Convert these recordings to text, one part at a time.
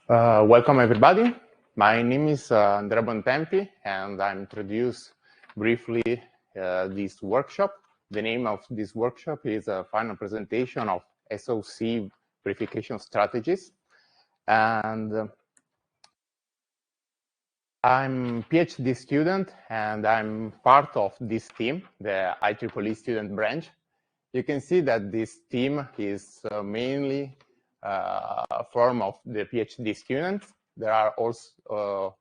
Welcome everybody. My name is Andrea Bontempi, and I introduce briefly this workshop. The name of this workshop is a final presentation of SoC Verification Strategies. And I'm a PhD student, and I'm part of this team, the IEEE student branch. You can see that this team is mainly a form of the PhD students. There are also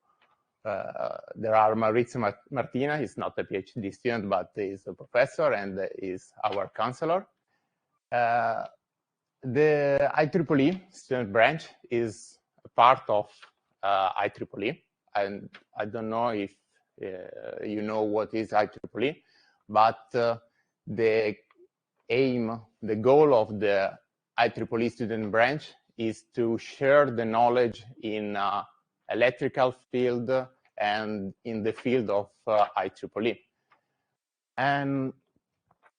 Maurizio Martina. He's not a PhD student, but is a professor and is our counselor. The IEEE student branch is a part of IEEE, and I don't know if you know what is IEEE, but the aim, the goal of the IEEE student branch is to share the knowledge in electrical field and in the field of IEEE. And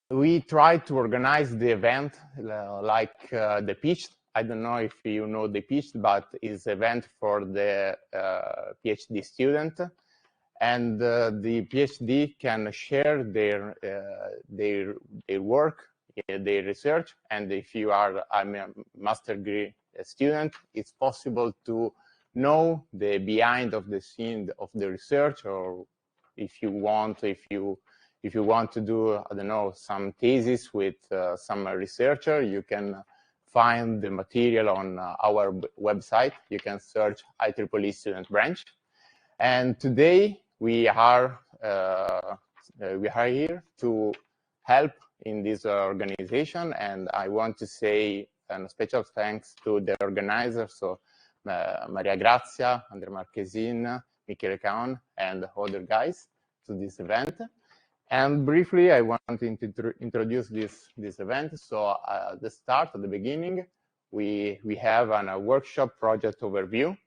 we try to organize the event like the pitch. I don't know if you know the pitch, but it's an event for the PhD student. And the PhD can share their work, their research, and if you are a master degree student, it's possible to know the behind of the scene of the research, or if you want to do, I don't know, some thesis with some researcher, you can find the material on our website. You can search IEEE student branch. And today we are here to help in this organization, and I want to say a special thanks to the organizers, so Maria Grazia, Andrea Marchesin, Michele Caon, and other guys to this event. And briefly, I want to introduce this event. So at the start, at the beginning, we have a workshop project overview.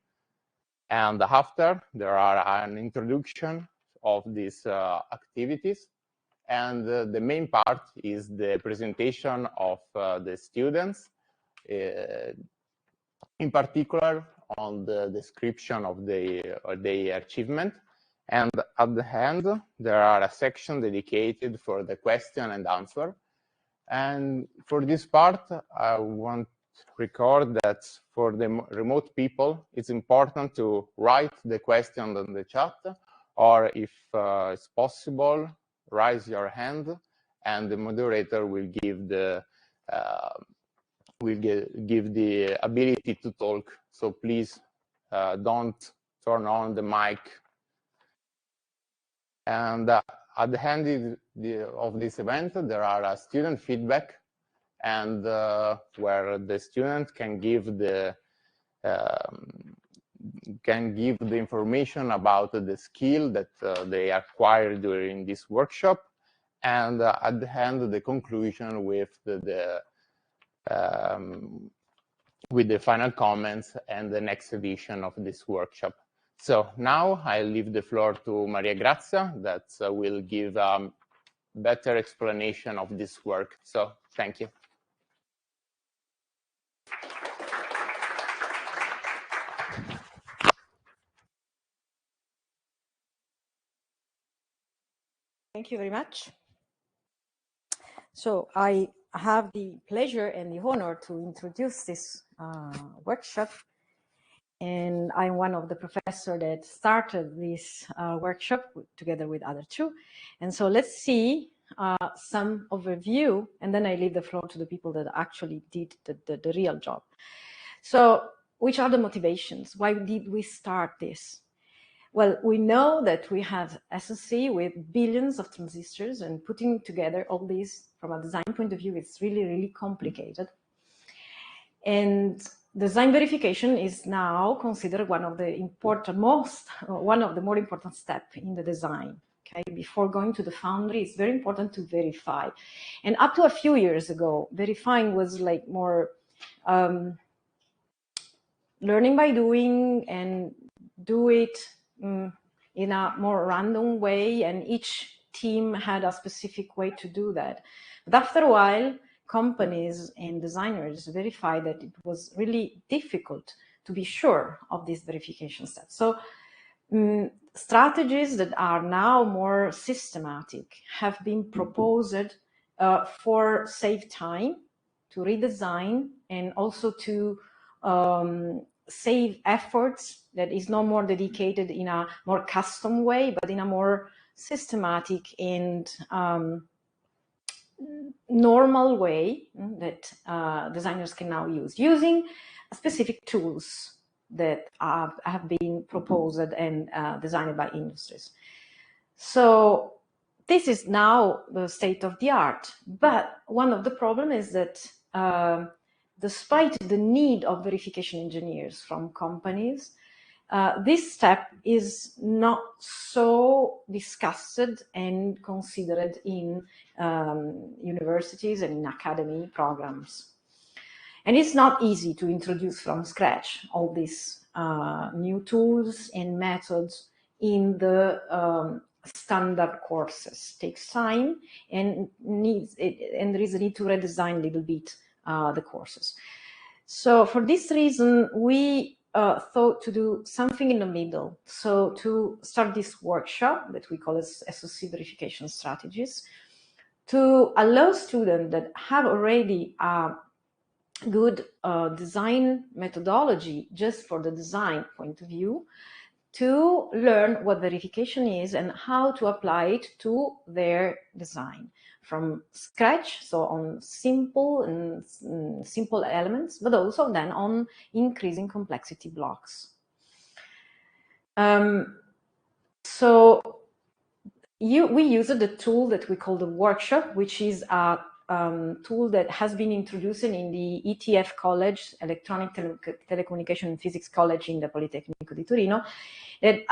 And after, there are an introduction of these activities. And the main part is the presentation of the students, in particular on the description of their achievement. And at the end, there are a section dedicated for the question and answer. And for this part, I want to record that for the remote people, it's important to write the question on the chat, or if it's possible, raise your hand, and the moderator will give the ability to talk. So please don't turn on the mic. And at the end of this event, there are student feedback, and where the student can give the information about the skill that they acquired during this workshop, and at the end, the conclusion with the final comments and the next edition of this workshop. So now I leave the floor to Maria Grazia that will give a better explanation of this work. So thank you. Thank you very much. So I have the pleasure and the honor to introduce this workshop. And I'm one of the professors that started this workshop together with other two. And so let's see some overview, and then I leave the floor to the people that actually did the real job. So which are the motivations? Why did we start this? Well, we know that we have SoC with billions of transistors, and putting together all these from a design point of view, it's really, really complicated. And design verification is now considered one of the more important steps in the design. Okay, before going to the foundry, it's very important to verify. And up to a few years ago, verifying was like more learning by doing, and do it in a more random way, and each team had a specific way to do that. But after a while, companies and designers verified that it was really difficult to be sure of this verification step. So strategies that are now more systematic have been proposed for save time, to redesign, and also to save efforts that is no more dedicated in a more custom way, but in a more systematic and normal way that designers can now use, using specific tools that have been proposed and designed by industries. So this is now the state of the art. But one of the problems is that despite the need of verification engineers from companies, this step is not so discussed and considered in universities and in academy programs. And it's not easy to introduce from scratch all these new tools and methods in the standard courses. It takes time, and there is a need to redesign a little bit the courses. So for this reason, we thought to do something in the middle. So to start this workshop that we call as SoC Verification Strategies, to allow students that have already good design methodology just for the design point of view, to learn what verification is and how to apply it to their design from scratch, so on simple elements, but also then on increasing complexity blocks. So we used the tool that we call the workshop, which is a tool that has been introduced in the ETF College, Electronic Telecommunication and Physics College in the Politecnico di Torino, that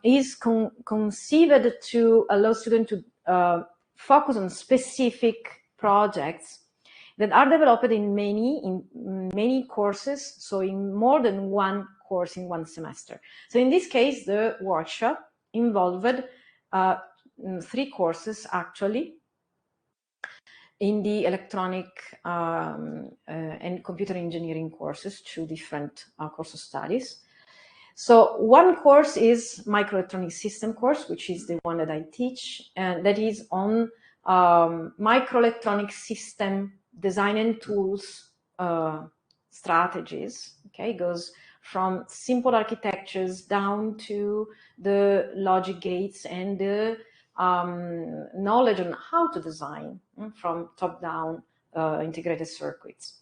is conceived to allow students to focus on specific projects that are developed in many courses, so in more than one course in one semester. So in this case, the workshop involved 3 courses actually, in the electronic and computer engineering courses, 2 different course of studies. So one course is microelectronic system course, which is the one that I teach, and that is on microelectronic system design and tools strategies. Okay, it goes from simple architectures down to the logic gates and the knowledge on how to design from top-down integrated circuits.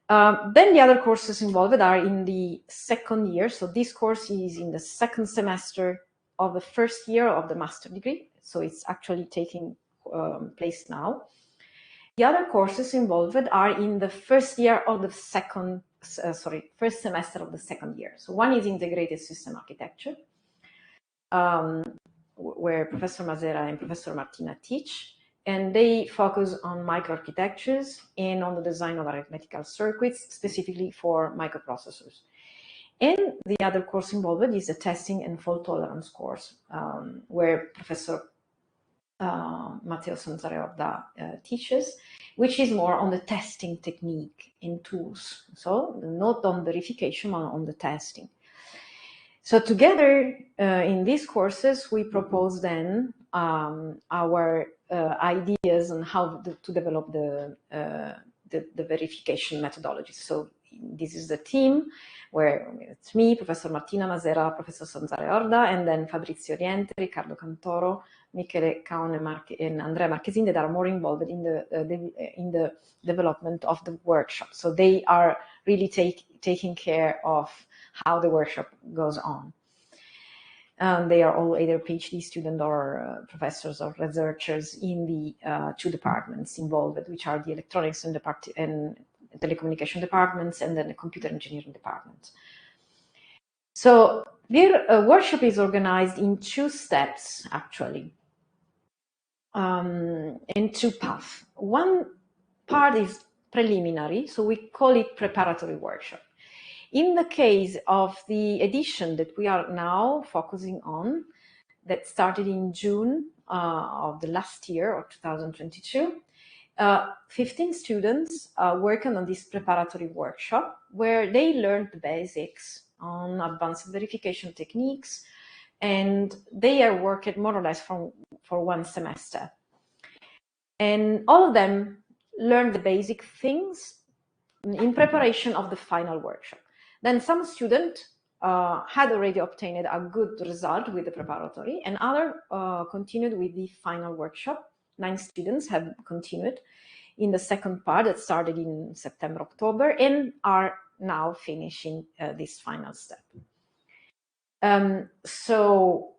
Then the other courses involved are in the second year. So this course is in the second semester of the first year of the master degree. So it's actually taking place now. The other courses involved are in the first year of the first semester of the second year. So one is integrated system architecture, where Professor Masera and Professor Martina teach, and they focus on microarchitectures and on the design of arithmetical circuits, specifically for microprocessors. And the other course involved is a testing and fault tolerance course, where Professor Matteo Sanzareorda teaches, which is more on the testing technique and tools. So not on verification, but on the testing. So together in these courses, we propose then our ideas on how to develop the verification methodologies. So this is the team where it's me, Professor Martina Masera, Professor Sanzareorda, and then Fabrizio Oriente, Riccardo Cantoro, Michele Caone, and Andrea Marchesin, that are more involved in the development of the workshop. So they are really taking care of how the workshop goes on. They are all either PhD students or professors or researchers in the 2 departments involved, which are the electronics and telecommunication departments, and then the computer engineering department. So their workshop is organized in 2 steps, actually, in 2 paths. One part is preliminary, so we call it preparatory workshop. In the case of the edition that we are now focusing on, that started in June of the last year, or 2022, 15 students working on this preparatory workshop where they learned the basics on advanced verification techniques, and they are working more or less for 1 semester. And all of them learned the basic things in preparation of the final workshop. Then some students had already obtained a good result with the preparatory, and others continued with the final workshop. 9 students have continued in the second part that started in September, October, and are now finishing this final step. So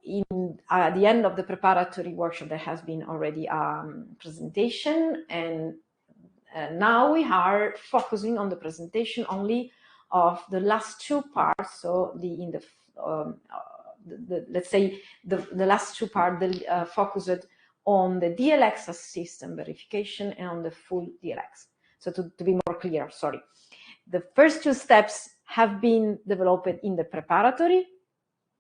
at the end of the preparatory workshop, there has been already a presentation, and now we are focusing on the presentation only of the last 2 parts. So let's say the last 2 parts focused on the DLX as system verification and on the full DLX. So to be more clear, sorry, the first 2 steps have been developed in the preparatory,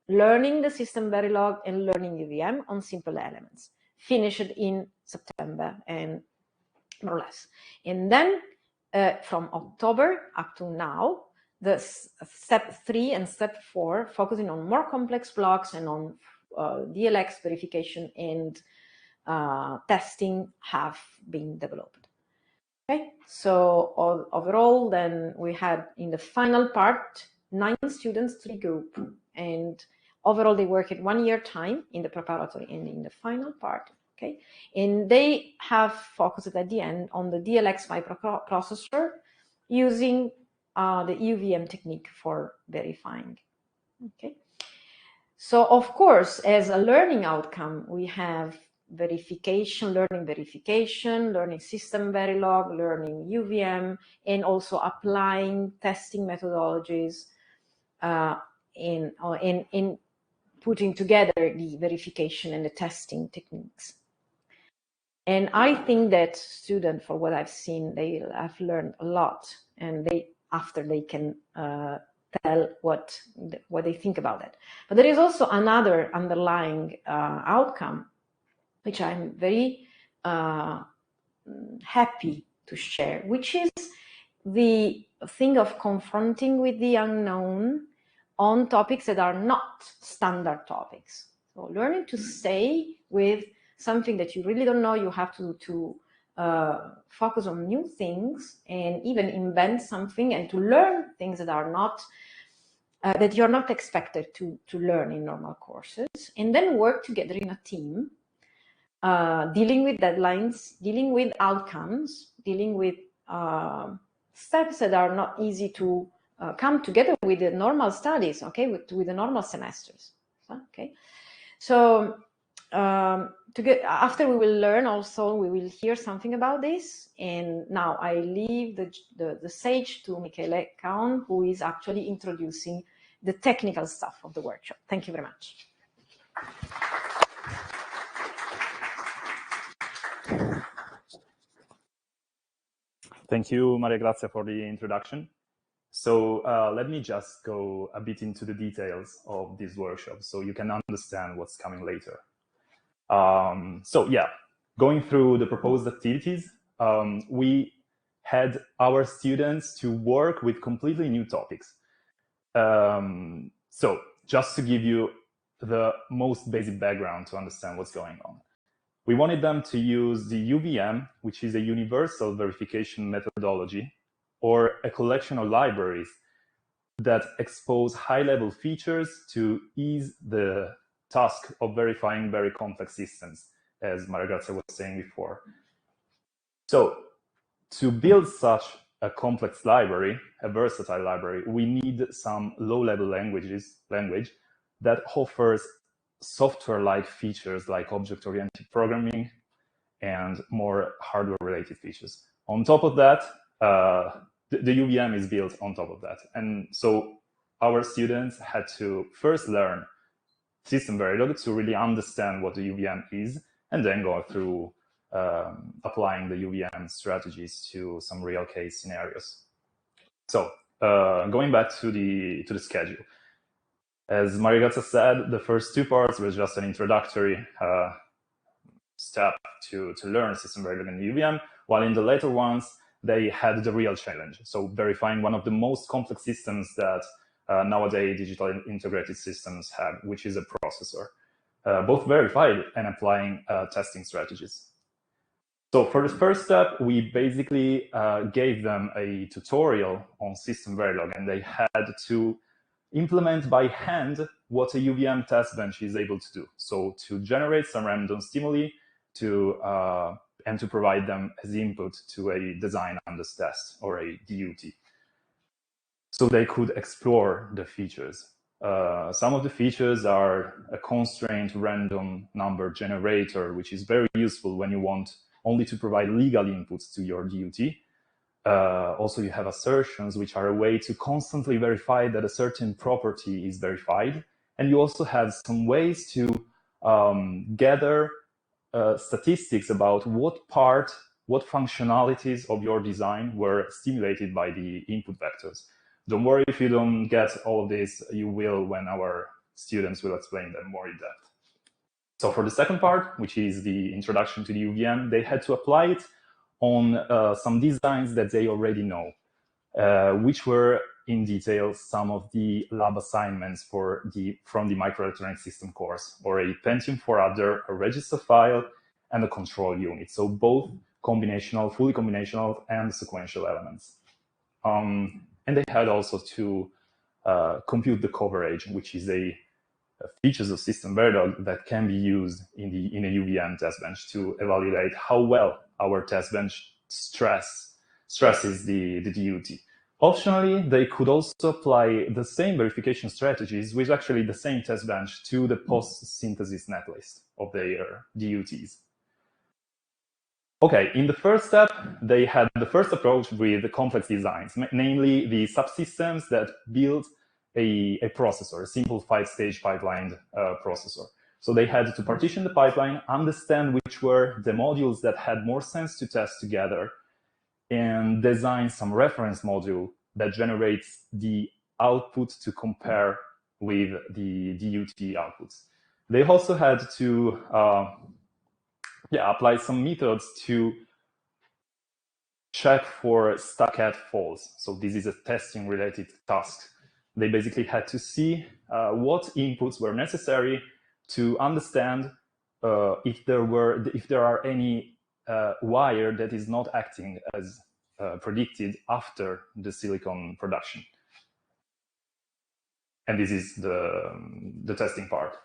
learning the SystemVerilog and learning UVM on simple elements, finished in September and more or less. And then from October up to now, the step 3 and step 4, focusing on more complex blocks and on DLX verification and testing, have been developed. Okay, so overall, then we had in the final part 9 students, 3 groups, and overall they work at 1 year time in the preparatory and in the final part. Okay, and they have focused at the end on the DLX microprocessor using the UVM technique for verifying. Okay, so of course, as a learning outcome, we have verification, learning SystemVerilog, learning UVM, and also applying testing methodologies in putting together the verification and the testing techniques. And I think that students, for what I've seen, they have learned a lot, and after they can tell what they think about it. But there is also another underlying outcome, which I'm very happy to share, which is the thing of confronting with the unknown on topics that are not standard topics. So learning to stay with something that you really don't know, you have to focus on new things and even invent something and to learn things that are not that you're not expected to learn in normal courses, and then work together in a team, dealing with deadlines, dealing with outcomes, dealing with steps that are not easy to come together with the normal studies, okay, with the normal semesters. Okay, so after we will learn also, we will hear something about this. And now I leave the stage to Michele Caon, who is actually introducing the technical stuff of the workshop. Thank you very much. Thank you, Maria Grazia, for the introduction. So let me just go a bit into the details of this workshop so you can understand what's coming later. So yeah, going through the proposed activities, we had our students to work with completely new topics. So just to give you the most basic background to understand what's going on. We wanted them to use the UVM, which is a universal verification methodology, or a collection of libraries that expose high-level features to ease the task of verifying very complex systems, as Maria Grazia was saying before. So to build such a complex library, a versatile library, we need some low-level language that offers software-like features like object-oriented programming and more hardware-related features. On top of that, the UVM is built on top of that. And so our students had to first learn SystemVerilog to really understand what the UVM is, and then go through applying the UVM strategies to some real case scenarios. So going back to the schedule. As Maria Grazia said, the first 2 parts were just an introductory step to learn SystemVerilog and UVM, while in the later ones, they had the real challenge. So verifying one of the most complex systems that nowadays digital integrated systems have, which is a processor, both verified and applying testing strategies. So for the first step, we basically gave them a tutorial on SystemVerilog, and they had to implement by hand what a UVM test bench is able to do. So to generate some random stimuli and to provide them as input to a design under test or a DUT. So they could explore the features. Some of the features are a constraint random number generator, which is very useful when you want only to provide legal inputs to your DUT. Also, you have assertions, which are a way to constantly verify that a certain property is verified. And you also have some ways to gather statistics about what functionalities of your design were stimulated by the input vectors. Don't worry if you don't get all of this, you will when our students will explain them more in depth. So for the second part, which is the introduction to the UVM, they had to apply it on some designs that they already know, which were in detail some of the lab assignments from the microelectronic system course, or a Pentium 4 adder, a register file, and a control unit. So both combinational, fully combinational, and sequential elements. And they had also to compute the coverage, which is a features of SystemVerilog that can be used in a UVM test bench to evaluate how well our test bench stresses the DUT. Optionally, they could also apply the same verification strategies with actually the same test bench to the post-synthesis netlist of their DUTs. Okay, in the first step, they had the first approach with the complex designs, namely the subsystems that build a processor, a simple 5-stage pipeline processor. So they had to partition the pipeline, understand which were the modules that had more sense to test together, and design some reference module that generates the output to compare with the DUT outputs. They also had to apply some methods to check for stacked faults. So this is a testing related task. They basically had to see what inputs were necessary to understand if there are any wire that is not acting as predicted after the silicon production. And this is the testing part.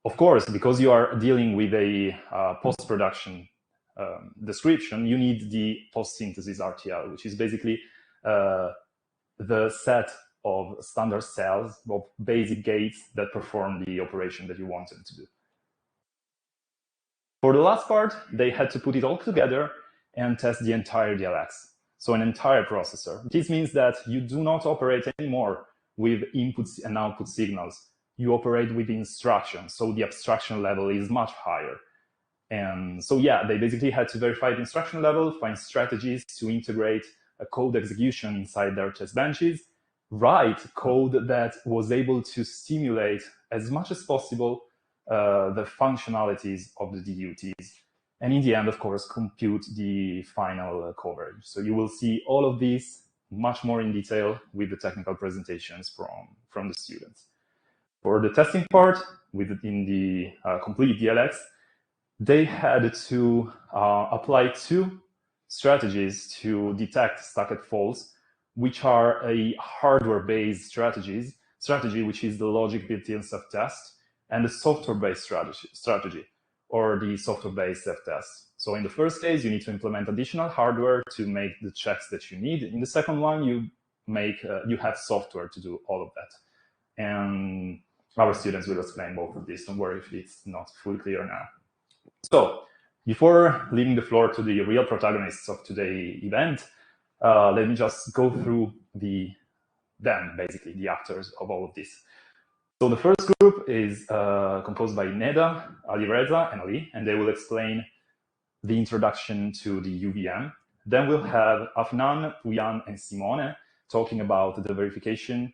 Of course, because you are dealing with a post-production description, you need the post-synthesis RTL, which is basically the set of standard cells, of basic gates that perform the operation that you want them to do. For the last part, they had to put it all together and test the entire DLX, so an entire processor. This means that you do not operate anymore with inputs and output signals. You operate with instructions, so the abstraction level is much higher. And so yeah, they basically had to verify the instruction level, find strategies to integrate a code execution inside their test benches, write code that was able to stimulate as much as possible the functionalities of the DUTs. And in the end, of course, compute the final coverage. So you will see all of these much more in detail with the technical presentations from the students. For the testing part, within the complete DLX, they had to apply 2 strategies to detect stacked faults, which are a hardware-based strategy, which is the logic built-in self-test, and the software-based strategy, or the software-based self-test. So in the first case, you need to implement additional hardware to make the checks that you need. In the second one, you have software to do all of that. And our students will explain both of these. Don't worry if it's not fully clear now. So before leaving the floor to the real protagonists of today's event, let me just go through basically the actors of all of this. So the first group is composed by Neda, Alireza, and Ali, and they will explain the introduction to the UVM. Then we'll have Afnan, Puyan, and Simone talking about the verification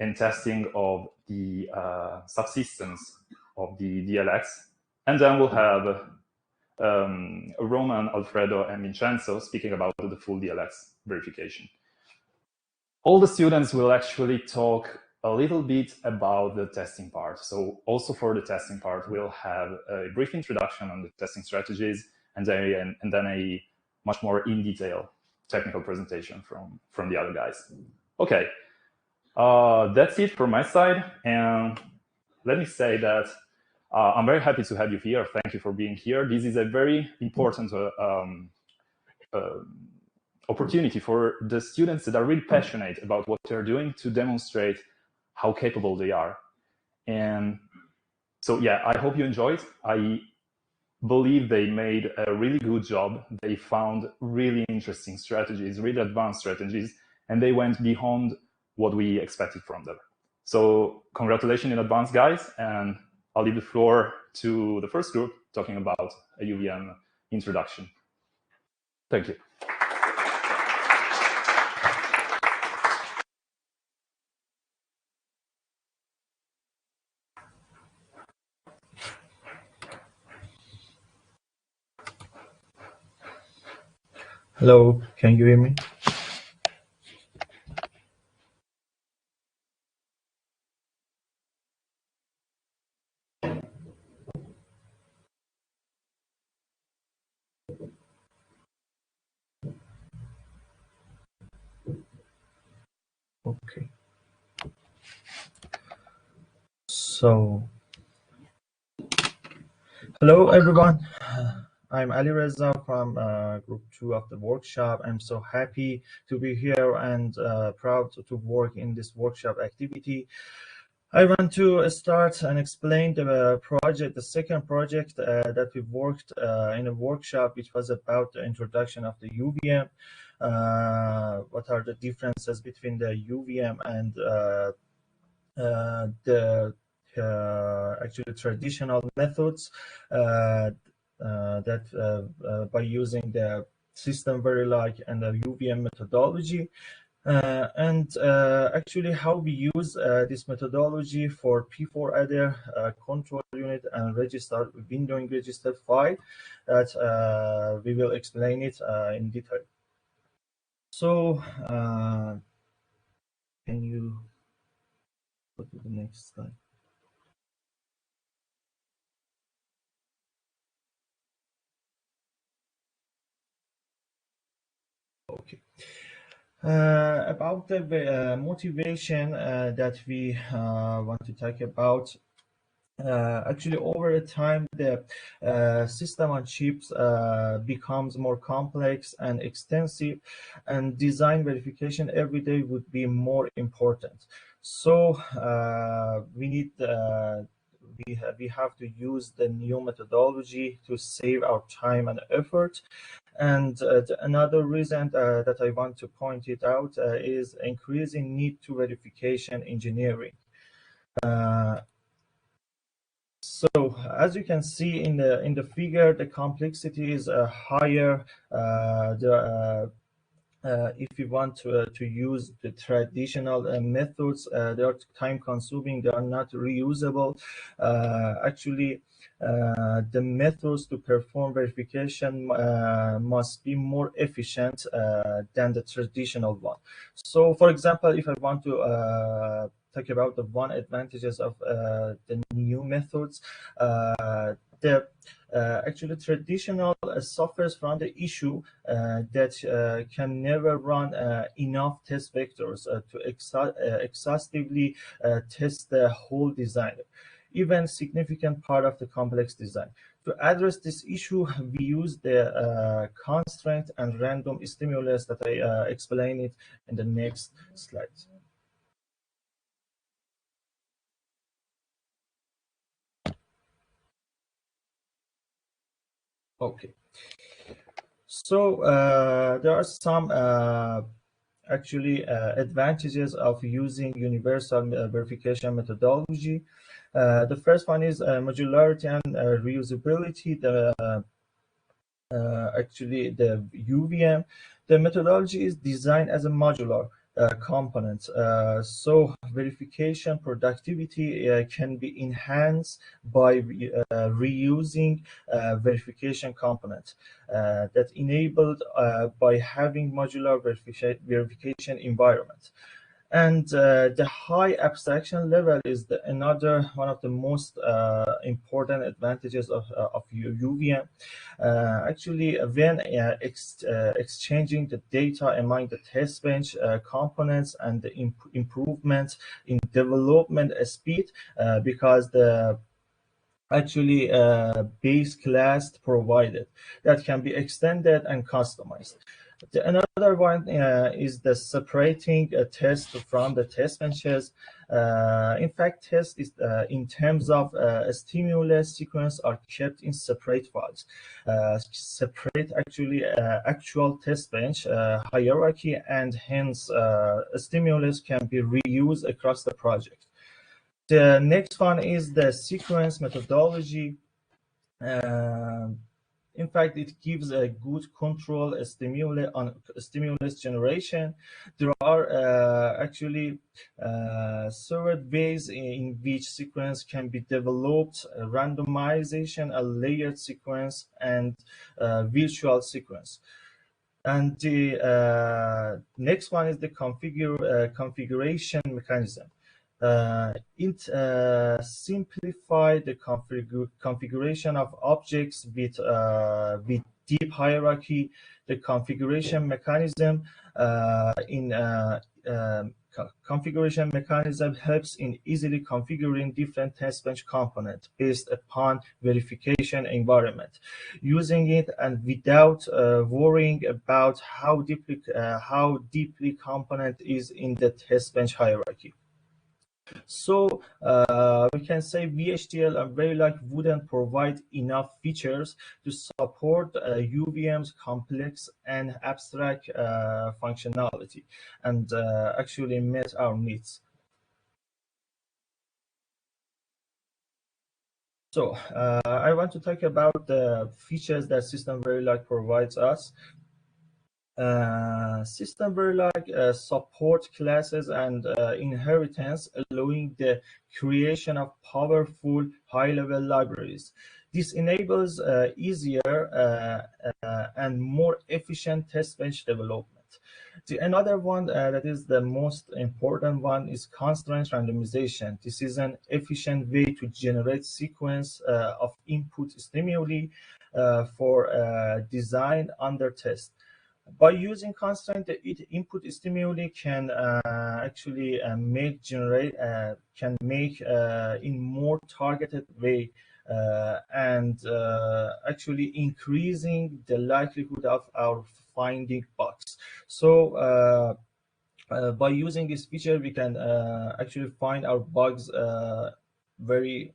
and testing of the subsystems of the DLX. And then we'll have Roman, Alfredo, and Vincenzo speaking about the full DLX verification. All the students will actually talk a little bit about the testing part. So also for the testing part, we'll have a brief introduction on the testing strategies and then a much more in detail technical presentation from the other guys. Okay, that's it from my side. And let me say that I'm very happy to have you here. Thank you for being here. This is a very important opportunity for the students that are really passionate about what they're doing to demonstrate how capable they are. And so, yeah, I hope you enjoyed. I believe they made a really good job. They found really interesting strategies, really advanced strategies, and they went beyond what we expected from them. So congratulations in advance, guys, and I'll leave the floor to the first group talking about a UVM introduction. Thank you. Hello, can you hear me? Okay. So, hello everyone. I'm Ali Reza from Group 2 of the workshop. I'm so happy to be here and proud to work in this workshop activity. I want to start and explain the project, the second project that we worked in a workshop, which was about the introduction of the UVM. What are the differences between the UVM and the actually traditional methods that by using the SystemVerilog and the UVM methodology. Actually how we use this methodology for P4 adder, control unit, and register windowing register file that we will explain it in detail. So can you go to the next slide? Okay. About the motivation that we want to talk about, actually over time the system on chips becomes more complex and extensive, and design verification every day would be more important. So we need we have to use the new methodology to save our time and effort. And another reason that I want to point it out is increasing need to verification engineering. So as you can see in the figure, the complexity is higher. If you want to use the traditional methods, they are time consuming, they are not reusable. Actually, the methods to perform verification must be more efficient than the traditional one. So for example, if I want to talk about the one advantages of the new methods, actually traditional suffers from the issue that can never run enough test vectors to exhaustively test the whole design, even significant part of the complex design. To address this issue, we use the constraint and random stimulus that I explain it in the next slide. Okay, so there are some actually advantages of using universal verification methodology. The first one is modularity and reusability. Actually the UVM, the methodology is designed as a modular. components. So verification productivity can be enhanced by reusing verification components that enabled by having modular verification environment. And the high abstraction level is another one of the most important advantages of UVM. Actually, when exchanging the data among the test bench components and the improvement in development speed, because the actually base class provided that can be extended and customized. Another one is the separating a test from the test benches. In fact, test is in terms of a stimulus sequence are kept in separate files. Separate actually actual test bench hierarchy, and hence a stimulus can be reused across the project. The next one is the sequence methodology. In fact, it gives a good control on stimulus generation. There are actually several ways in which sequence can be developed: randomization, a layered sequence, and virtual sequence. And the next one is the configuration mechanism. It simplified the configuration of objects with deep hierarchy. The configuration mechanism configuration mechanism helps in easily configuring different test bench components based upon verification environment. Using it and without worrying about how deeply component is in the test bench hierarchy. So we can say VHDL and Verilog wouldn't provide enough features to support UVM's complex and abstract functionality, and actually met our needs. So I want to talk about the features that SystemVerilog provides us. SystemVerilog support classes and inheritance, allowing the creation of powerful high-level libraries. This enables easier and more efficient test bench development. Another one that is the most important one is constraint randomization. This is an efficient way to generate sequence of input stimuli for design under test. By using constraint, the input stimuli can actually make in more targeted way and actually increasing the likelihood of our finding bugs. So by using this feature, we can actually find our bugs very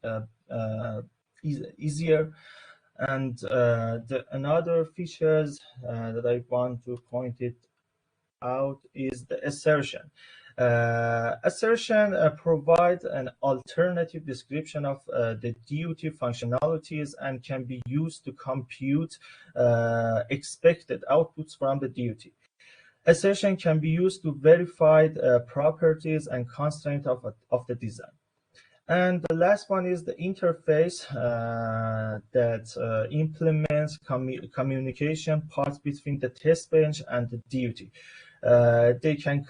easier. And another features that I want to point it out is the assertion. Assertion provides an alternative description of the duty functionalities and can be used to compute expected outputs from the duty. Assertion can be used to verify properties and constraints of the design. And the last one is the interface that implements communication parts between the test bench and the duty. They can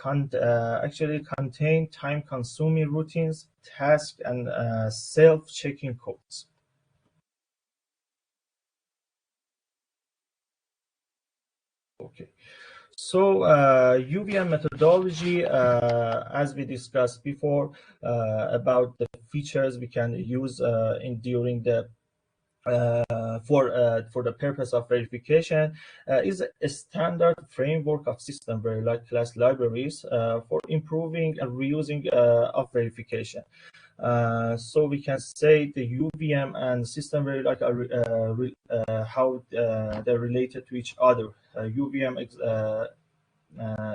actually contain time-consuming routines, tasks, and self-checking codes. Okay. So UVM methodology, as we discussed before, about the features we can use during the for the purpose of verification, is a standard framework of SystemVerilog class libraries for improving and reusing of verification. So we can say the UVM and SystemVerilog are how they're related to each other. UVM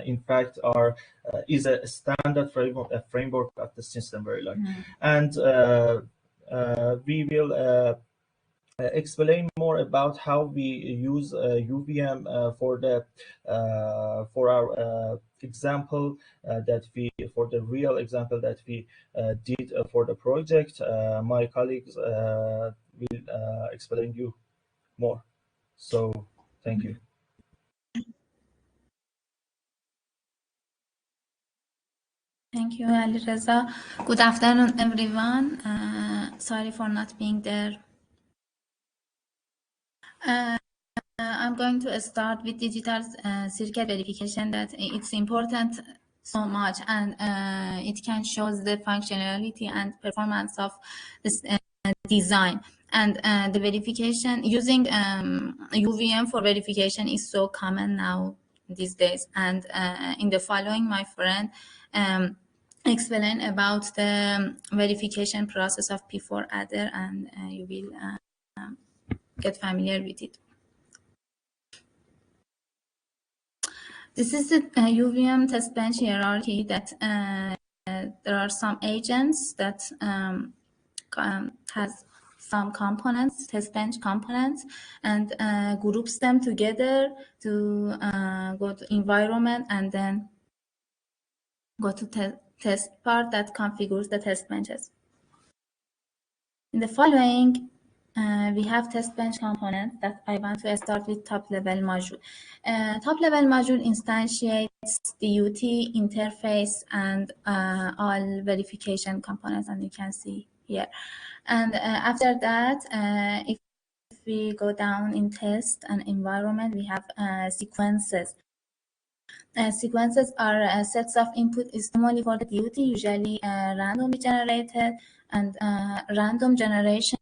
in fact is a standard framework of the SystemVerilog, and we will explain more about how we use UVM for our example for the real example that we did for the project. My colleagues will explain you more. So thank you. Thank you, Ali Reza. Good afternoon, everyone. Sorry for not being there. I'm going to start with digital circuit verification, that it's important so much, and it can show the functionality and performance of this design. And the verification using UVM for verification is so common now these days. And in the following, my friend explain about the verification process of P4 adder, and you will get familiar with it. This is the UVM test bench hierarchy, that there are some agents that has some components, test bench components, and groups them together to go to environment, and then go to test part that configures the test benches. In the following, we have test bench components that I want to start with top level module. Top level module instantiates the UT interface and all verification components, and you can see here. And after that, if we go down in test and environment, we have sequences. Sequences are sets of input stimuli for the DUT, usually randomly generated, and random generation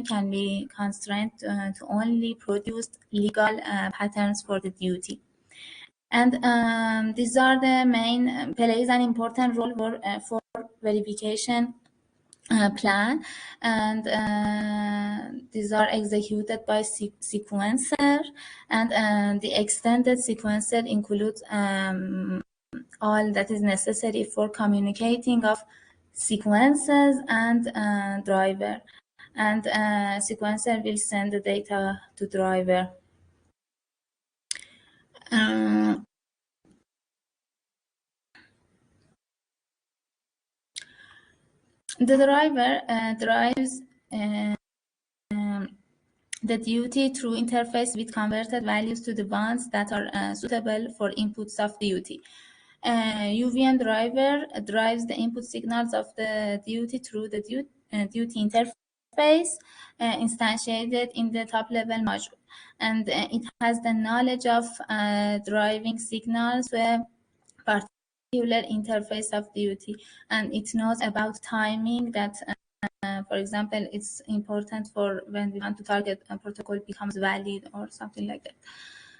can be constrained to only produce legal patterns for the DUT. And these are the main, plays an important role for verification plan, and these are executed by sequencer, and the extended sequencer includes all that is necessary for communicating of sequences and driver, and sequencer will send the data to driver. The driver drives the DUT through interface with converted values to the ones that are suitable for inputs of DUT. UVM driver drives the input signals of the DUT through the DUT interface instantiated in the top level module, and it has the knowledge of driving signals to a particular interface of DUT, and it knows about timing that for example, it's important for when we want to target a protocol becomes valid or something like that.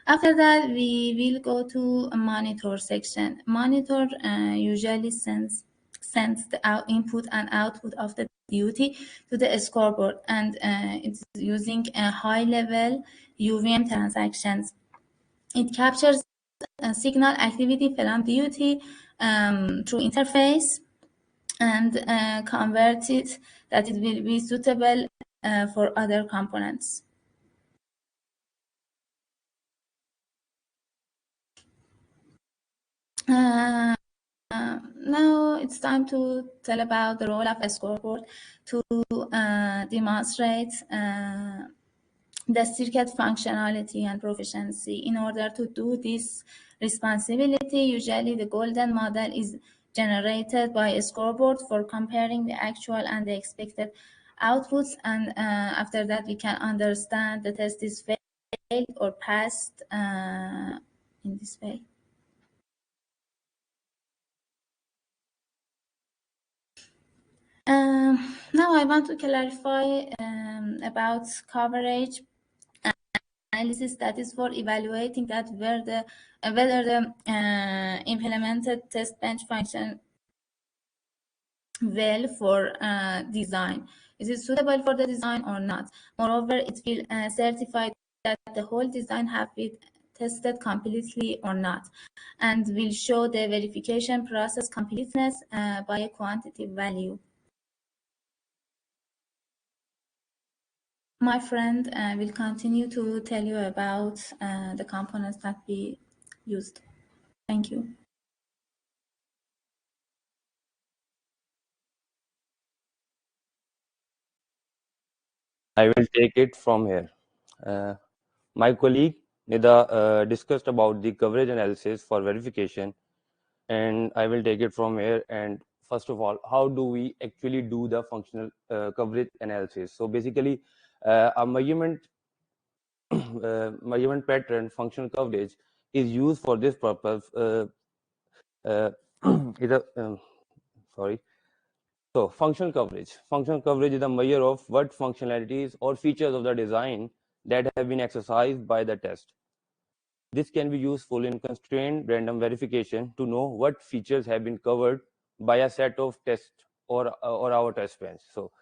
After that, we will go to a monitor section. Monitor usually sends the input and output of the DUT to the scoreboard, and it's using a high-level UVM transactions. It captures signal activity from DUT through interface, and convert it that it will be suitable for other components. Now it's time to tell about the role of a scoreboard to demonstrate the circuit functionality and proficiency. In order to do this responsibility, usually the golden model is generated by a scoreboard for comparing the actual and the expected outputs, and after that we can understand the test is failed or passed in this way. Now I want to clarify about coverage analysis, that is for evaluating that whether the implemented test bench function well for design. Is it suitable for the design or not? Moreover, it will certify that the whole design have been tested completely or not, and will show the verification process completeness by a quantitative value. My friend will continue to tell you about the components that we used. Thank you. I will take it from here. My colleague Nida discussed about the coverage analysis for verification, and I will take it from here. And first of all, how do we actually do the functional coverage analysis? So basically, a measurement measurement pattern functional coverage is used for this purpose. Is a sorry. So functional coverage. Functional coverage is a measure of what functionalities or features of the design that have been exercised by the test. This can be useful in constrained random verification to know what features have been covered by a set of tests or our test bench. So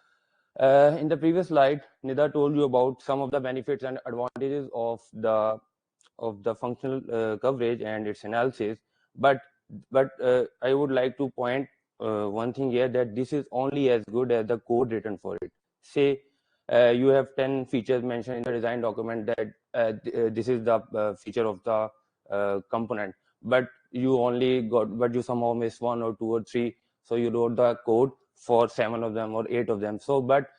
in the previous slide, Nida told you about some of the benefits and advantages of the functional coverage and its analysis. But I would like to point one thing here, that this is only as good as the code written for it. Say you have 10 features mentioned in the design document that this is the feature of the component, but you somehow miss 1 or 2 or 3, so you wrote the code for 7 of them or 8 of them. So but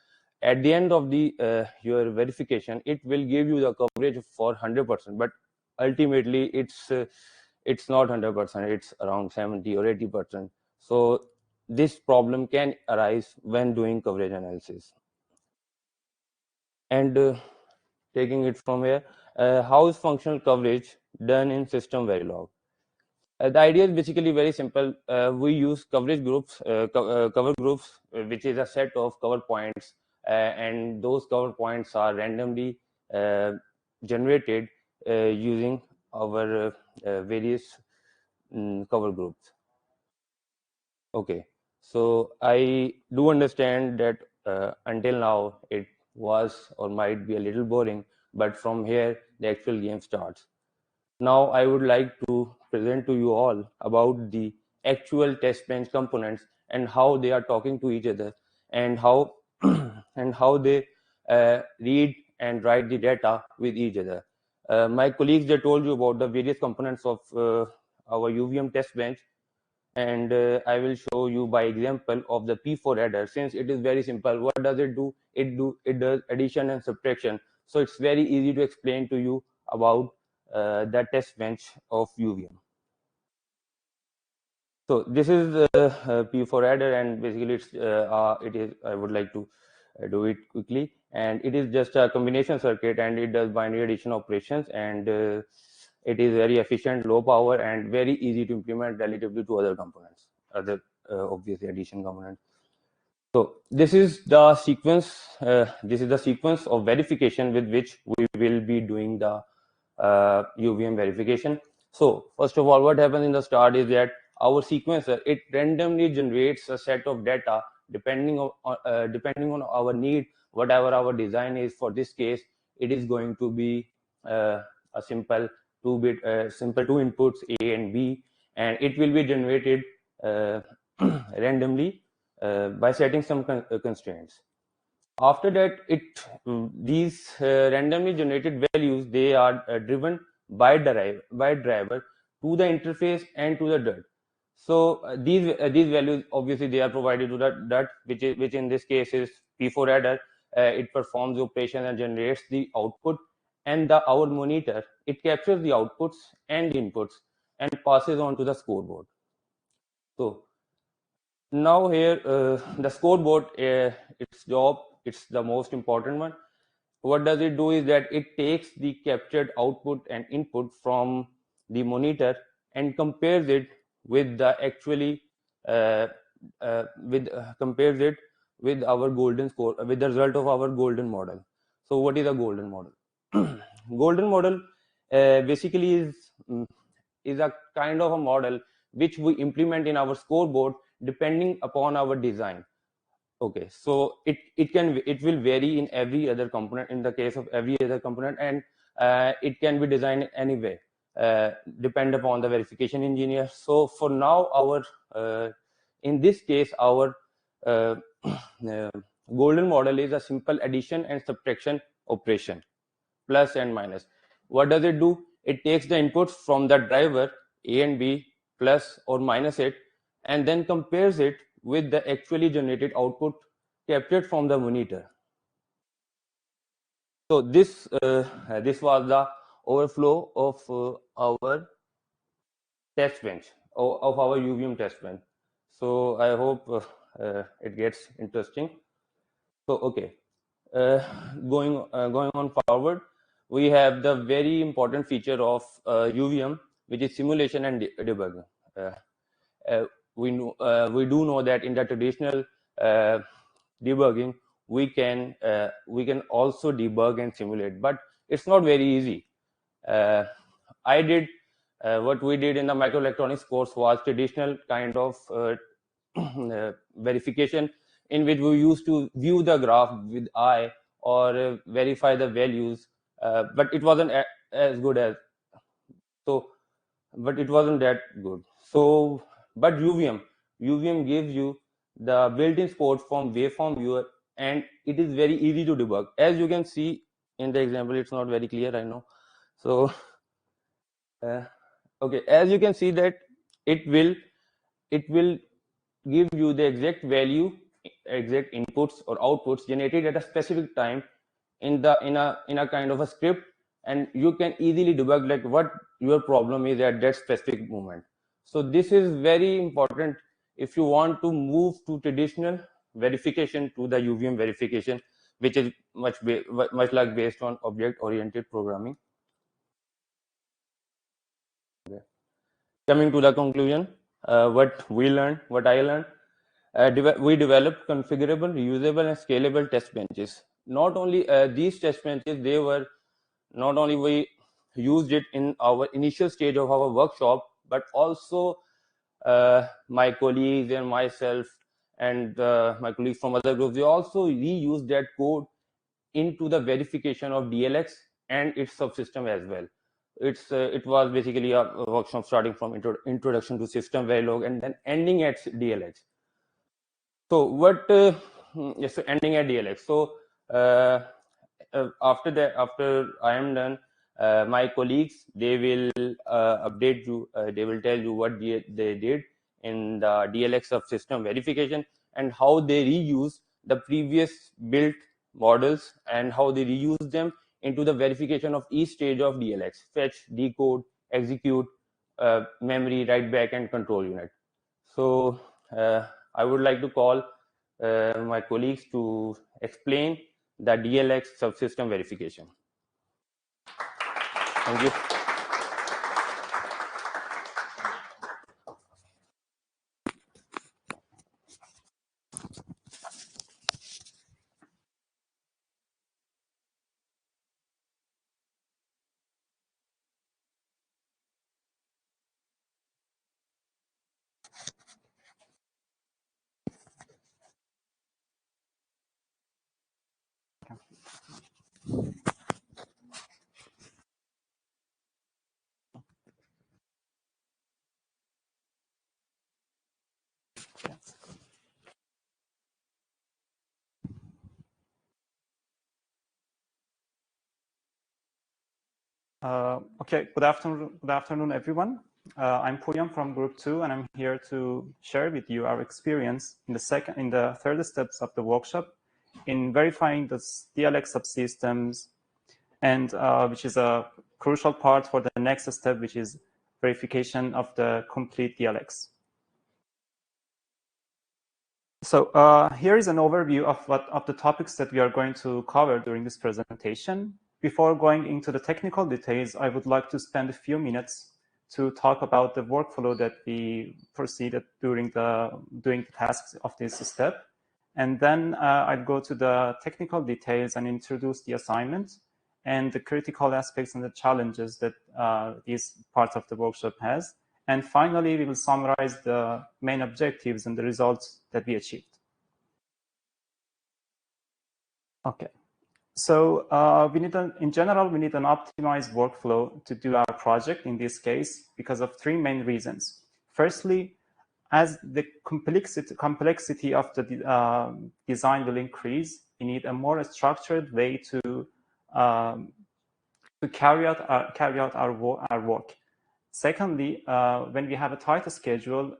at the end of the your verification, it will give you the coverage for 100%, but ultimately it's not 100%, it's around 70 or 80%. So this problem can arise when doing coverage analysis. And taking it from here, how is functional coverage done in SystemVerilog? The idea is basically very simple. We use coverage groups, cover groups, which is a set of cover points, and those cover points are randomly generated using our various cover groups. Okay, so I do understand that until now it was or might be a little boring, but from here the actual game starts. Now I would like to present to you all about the actual test bench components and how they are talking to each other, and how and how they read and write the data with each other. My colleagues, they told you about the various components of our UVM test bench, and I will show you by example of the P4 adder. Since it is very simple, what does it do? It does addition and subtraction. So it's very easy to explain to you about the test bench of UVM. So this is P4 adder, and basically it is, I would like to do it quickly, and it is just a combination circuit, and it does binary addition operations, and it is very efficient, low power, and very easy to implement relatively to other components, other obviously addition components. So this is the sequence. This is the sequence of verification with which we will be doing the UVM verification. So first of all, what happens in the start is that our sequencer, it randomly generates a set of data depending on our need, whatever our design is. For this case, it is going to be a simple 2-bit, simple 2 inputs, A and B, and it will be generated randomly by setting some constraints. After that, these randomly generated values, they are driven by driver to the interface and to the DUT. So these values, obviously they are provided to the DUT, which in this case is P4 adder. It performs the operation and generates the output, and our monitor, it captures the outputs and the inputs and passes on to the scoreboard. So now here the scoreboard, its job, it's the most important one. What does it do is that it takes the captured output and input from the monitor and compares it with the actually compares it with our golden score, with the result of our golden model. So what is a golden model? Golden model basically is a kind of a model which we implement in our scoreboard depending upon our design. Okay, so it will vary in every other component, in the case of every other component, and it can be designed anyway, depend upon the verification engineer. So for now, our in this case, our golden model is a simple addition and subtraction operation, plus and minus. What does it do? It takes the inputs from the driver A and B, plus or minus it, and then compares it with the actually generated output captured from the monitor. So this was the overflow of our test bench, of our UVM test bench. So I hope it gets interesting. So okay, going on forward, we have the very important feature of UVM, which is simulation and debugging. We do know that in the traditional debugging, we can also debug and simulate, but it's not very easy. What we did in the microelectronics course was traditional kind of verification, in which we used to view the graph with eye or verify the values, but it wasn't as good as so. But it wasn't that good. So, but UVM gives you the built-in support from waveform viewer, and it is very easy to debug. As you can see in the example, it's not very clear, I know. So, okay, as you can see that it will give you the exact value, exact inputs or outputs generated at a specific time in a kind of a script, and you can easily debug like what your problem is at that specific moment. So this is very important if you want to move to traditional verification to the UVM verification, which is much like based on object oriented programming. Okay. Coming to the conclusion, what I learned, we developed configurable, reusable, and scalable test benches. Not only these test benches, not only we used it in our initial stage of our workshop, but also my colleagues and myself and my colleagues from other groups, they also reused that code into the verification of DLX and its subsystem as well. It was basically a workshop starting from introduction to SystemVerilog and then ending at DLX. So what? Yes, so ending at DLX. So after I am done, my colleagues, they will update you. They will tell you what they did in the DLX subsystem verification and how they reuse the previous built models and how they reuse them into the verification of each stage of DLX: fetch, decode, execute, memory, write back, and control unit. So I would like to call my colleagues to explain the DLX subsystem verification. Thank you. Okay, good afternoon, everyone. I'm Puyam from Group 2, and I'm here to share with you our experience in the third steps of the workshop in verifying the DLX subsystems, and which is a crucial part for the next step, which is verification of the complete DLX. So here is an overview of the topics that we are going to cover during this presentation. Before going into the technical details, I would like to spend a few minutes to talk about the workflow that we proceeded doing the tasks of this step. And then I'll go to the technical details and introduce the assignment and the critical aspects and the challenges that these parts of the workshop has. And finally, we will summarize the main objectives and the results that we achieved. Okay. So in general, we need an optimized workflow to do our project in this case because of three main reasons. Firstly, as the complexity of the design will increase, we need a more structured way to carry out our work. Secondly, when we have a tighter schedule,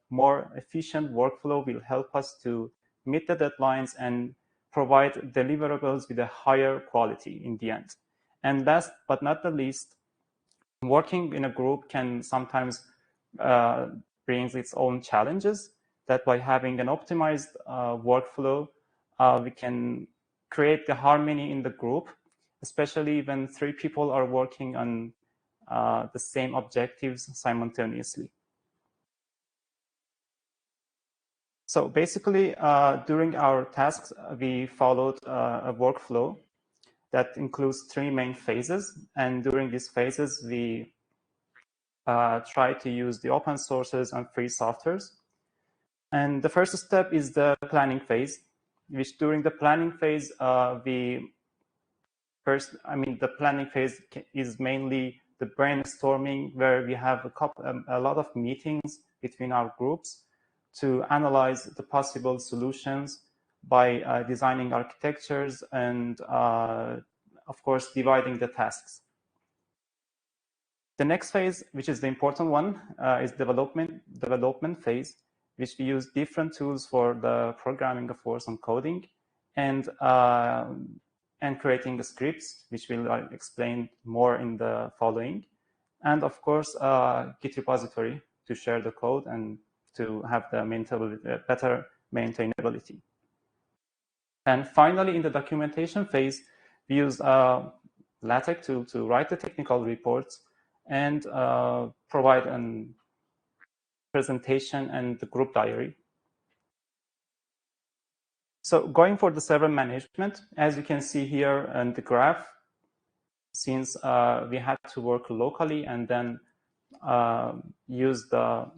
more efficient workflow will help us to meet the deadlines and provide deliverables with a higher quality in the end. And last but not the least, working in a group can sometimes brings its own challenges. That by having an optimized workflow, we can create the harmony in the group, especially when 3 people are working on the same objectives simultaneously. So basically, during our tasks, we followed a workflow that includes 3 main phases. And during these phases, we try to use the open sources and free softwares. And the first step is the planning phase, which during the planning phase, the planning phase is mainly the brainstorming, where we have a lot of meetings between our groups to analyze the possible solutions by designing architectures and, of course, dividing the tasks. The next phase, which is the important one, is development phase, which we use different tools for the programming, of course, and coding, and creating the scripts, which we'll explain more in the following. And of course, Git repository to share the code and to have the better maintainability. And finally, in the documentation phase, we use LaTeX tool to write the technical reports and provide a presentation and the group diary. So going for the server management, as you can see here in the graph, since we had to work locally and then use the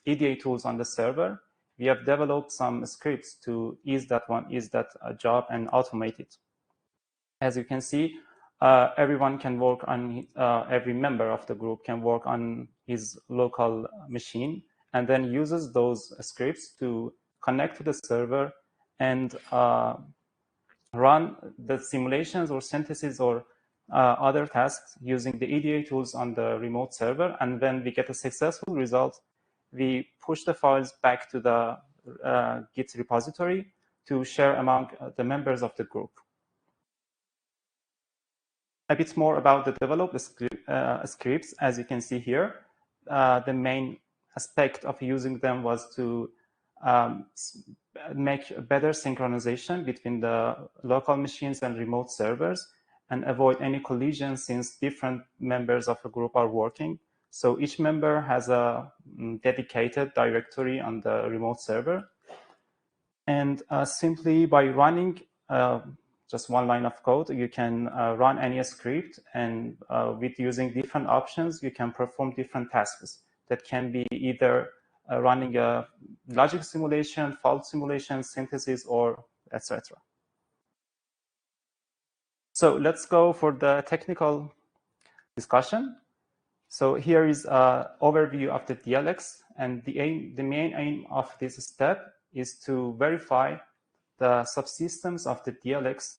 EDA tools on the server, we have developed some scripts to ease that job and automate it. As you can see, everyone can work on, every member of the group can work on his local machine and then uses those scripts to connect to the server and run the simulations or synthesis or other tasks using the EDA tools on the remote server. And when we get a successful result, we push the files back to the Git repository to share among the members of the group. A bit more about the developed scripts. As you can see here, the main aspect of using them was to make better synchronization between the local machines and remote servers and avoid any collision since different members of a group are working. So each member has a dedicated directory on the remote server. And simply by running just one line of code, you can run any script, and with using different options, you can perform different tasks that can be either running a logic simulation, fault simulation, synthesis, or etc. So let's go for the technical discussion. So here is an overview of the DLX, and the main aim of this step is to verify the subsystems of the DLX,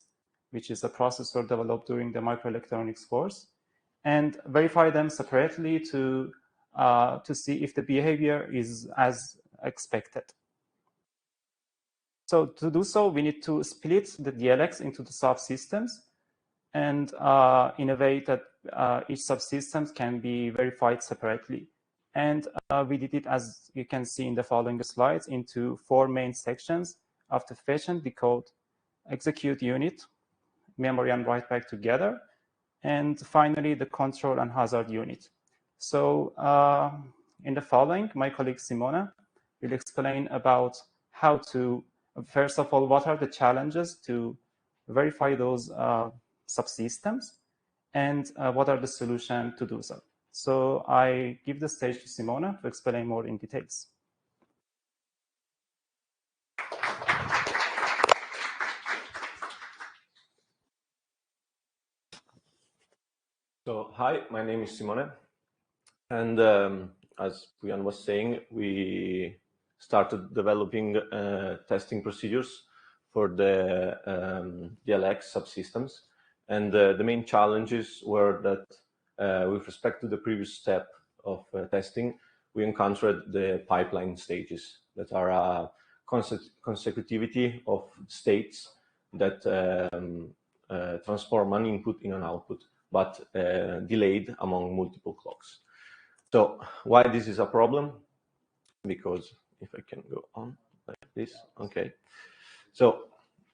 which is a processor developed during the microelectronics course, and verify them separately to see if the behavior is as expected. So to do so, we need to split the DLX into the subsystems, and in a way that each subsystems can be verified separately. And we did it, as you can see in the following slides, into 4 main sections of the fetch and decode, execute unit, memory and write back together, and finally the control and hazard unit. So in the following, my colleague Simona will explain about how to, first of all, what are the challenges to verify those subsystems, and what are the solutions to do so. So I give the stage to Simona to explain more in details. So hi, my name is Simone, and as Puyan was saying, we started developing testing procedures for the DLX subsystems. And the main challenges were that with respect to the previous step of testing, we encountered the pipeline stages that are a consecutivity of states that transform an input in an output, but delayed among multiple clocks. So why this is a problem? Because if I can go on like this, okay. So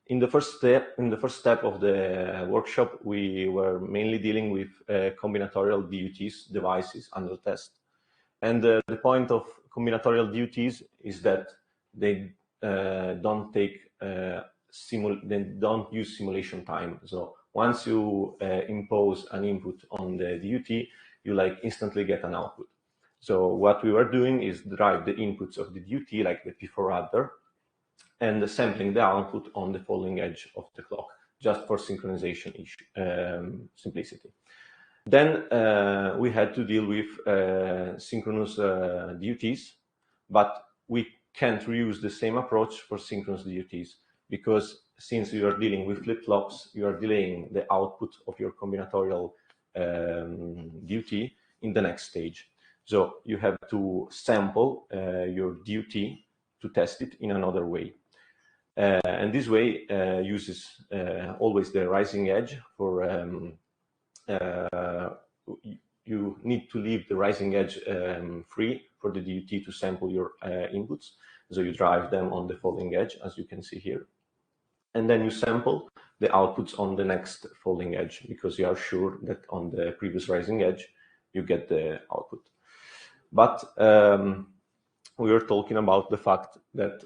in the first step of the workshop, we were mainly dealing with combinatorial DUTs devices under test. And the point of combinatorial DUTs is that they don't use simulation time. So once you impose an input on the DUT, you like instantly get an output. So what we were doing is drive the inputs of the DUT, like the P4 adder, and sampling the output on the falling edge of the clock, just for synchronization simplicity. Then we had to deal with synchronous DUTs, but we can't reuse the same approach for synchronous DUTs, because since you are dealing with flip-flops, you are delaying the output of your combinatorial DUT in the next stage. So you have to sample your DUT to test it in another way. And this way uses always the rising edge for you need to leave the rising edge free for the DUT to sample your inputs. So you drive them on the falling edge, as you can see here. And then you sample the outputs on the next falling edge, because you are sure that on the previous rising edge, you get the output. But we were talking about the fact that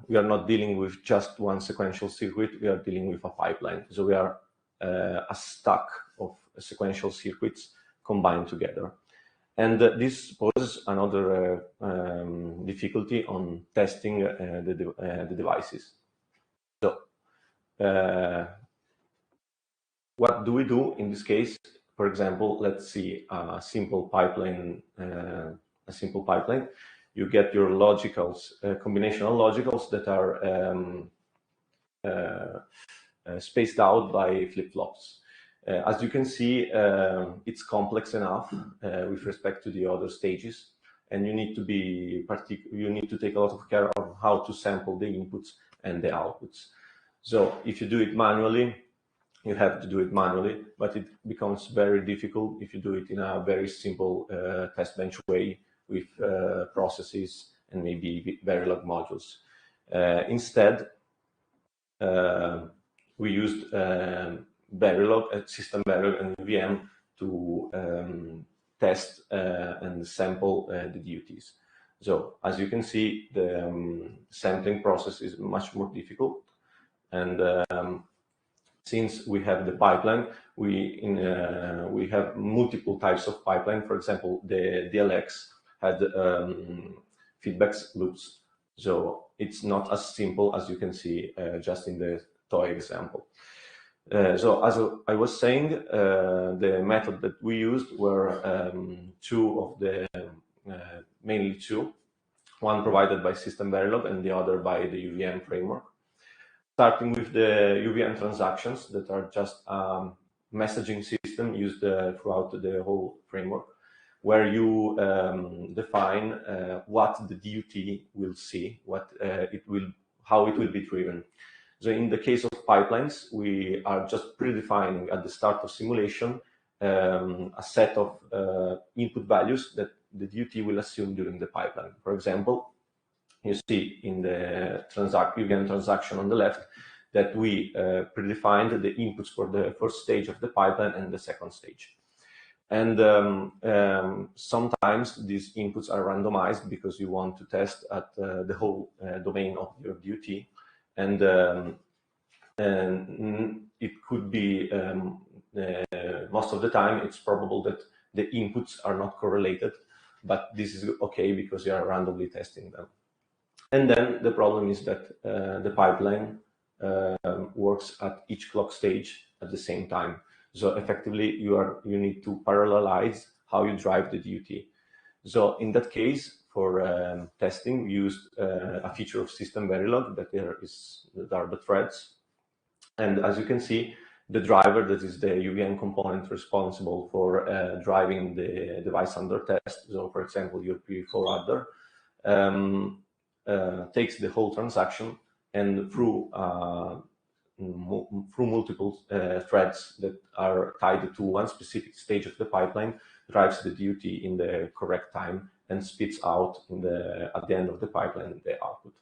we are not dealing with just one sequential circuit, we are dealing with a pipeline. So we are a stack of sequential circuits combined together. And this poses another difficulty on testing the devices. So what do we do in this case? For example, let's see a simple pipeline. You get your logicals, combinational logicals that are spaced out by flip-flops. As you can see, it's complex enough with respect to the other stages, and you need to take a lot of care of how to sample the inputs and the outputs. So if you do it manually, you have to do it manually, but it becomes very difficult if you do it in a very simple test bench way with processes and maybe Verilog modules. Instead, we used Verilog, SystemVerilog and UVM to test and sample the DUTs. So as you can see, the sampling process is much more difficult. And since we have the pipeline, we have multiple types of pipeline. For example, the DLX had feedback loops. So it's not as simple as you can see just in the toy example. So as I was saying, the method that we used were mainly two, one provided by SystemVerilog and the other by the UVM framework. Starting with the UVM transactions that are just a messaging system used throughout the whole framework, where you define what the DUT will see, how it will be driven. So in the case of pipelines, we are just predefining at the start of simulation a set of input values that the DUT will assume during the pipeline. For example, you see in the UVM transaction on the left that we predefined the inputs for the first stage of the pipeline and the second stage. And sometimes these inputs are randomized because you want to test at the whole domain of your DUT. And it could be, most of the time, it's probable that the inputs are not correlated, but this is okay because you are randomly testing them. And then the problem is that the pipeline works at each clock stage at the same time. So effectively, you need to parallelize how you drive the DUT. So in that case, for testing, we used a feature of SystemVerilog that are the threads. And as you can see, the driver, that is the UVM component responsible for driving the device under test. So for example, your P4 adder takes the whole transaction and through multiple threads that are tied to one specific stage of the pipeline, drives the duty in the correct time and spits out at the end of the pipeline the output.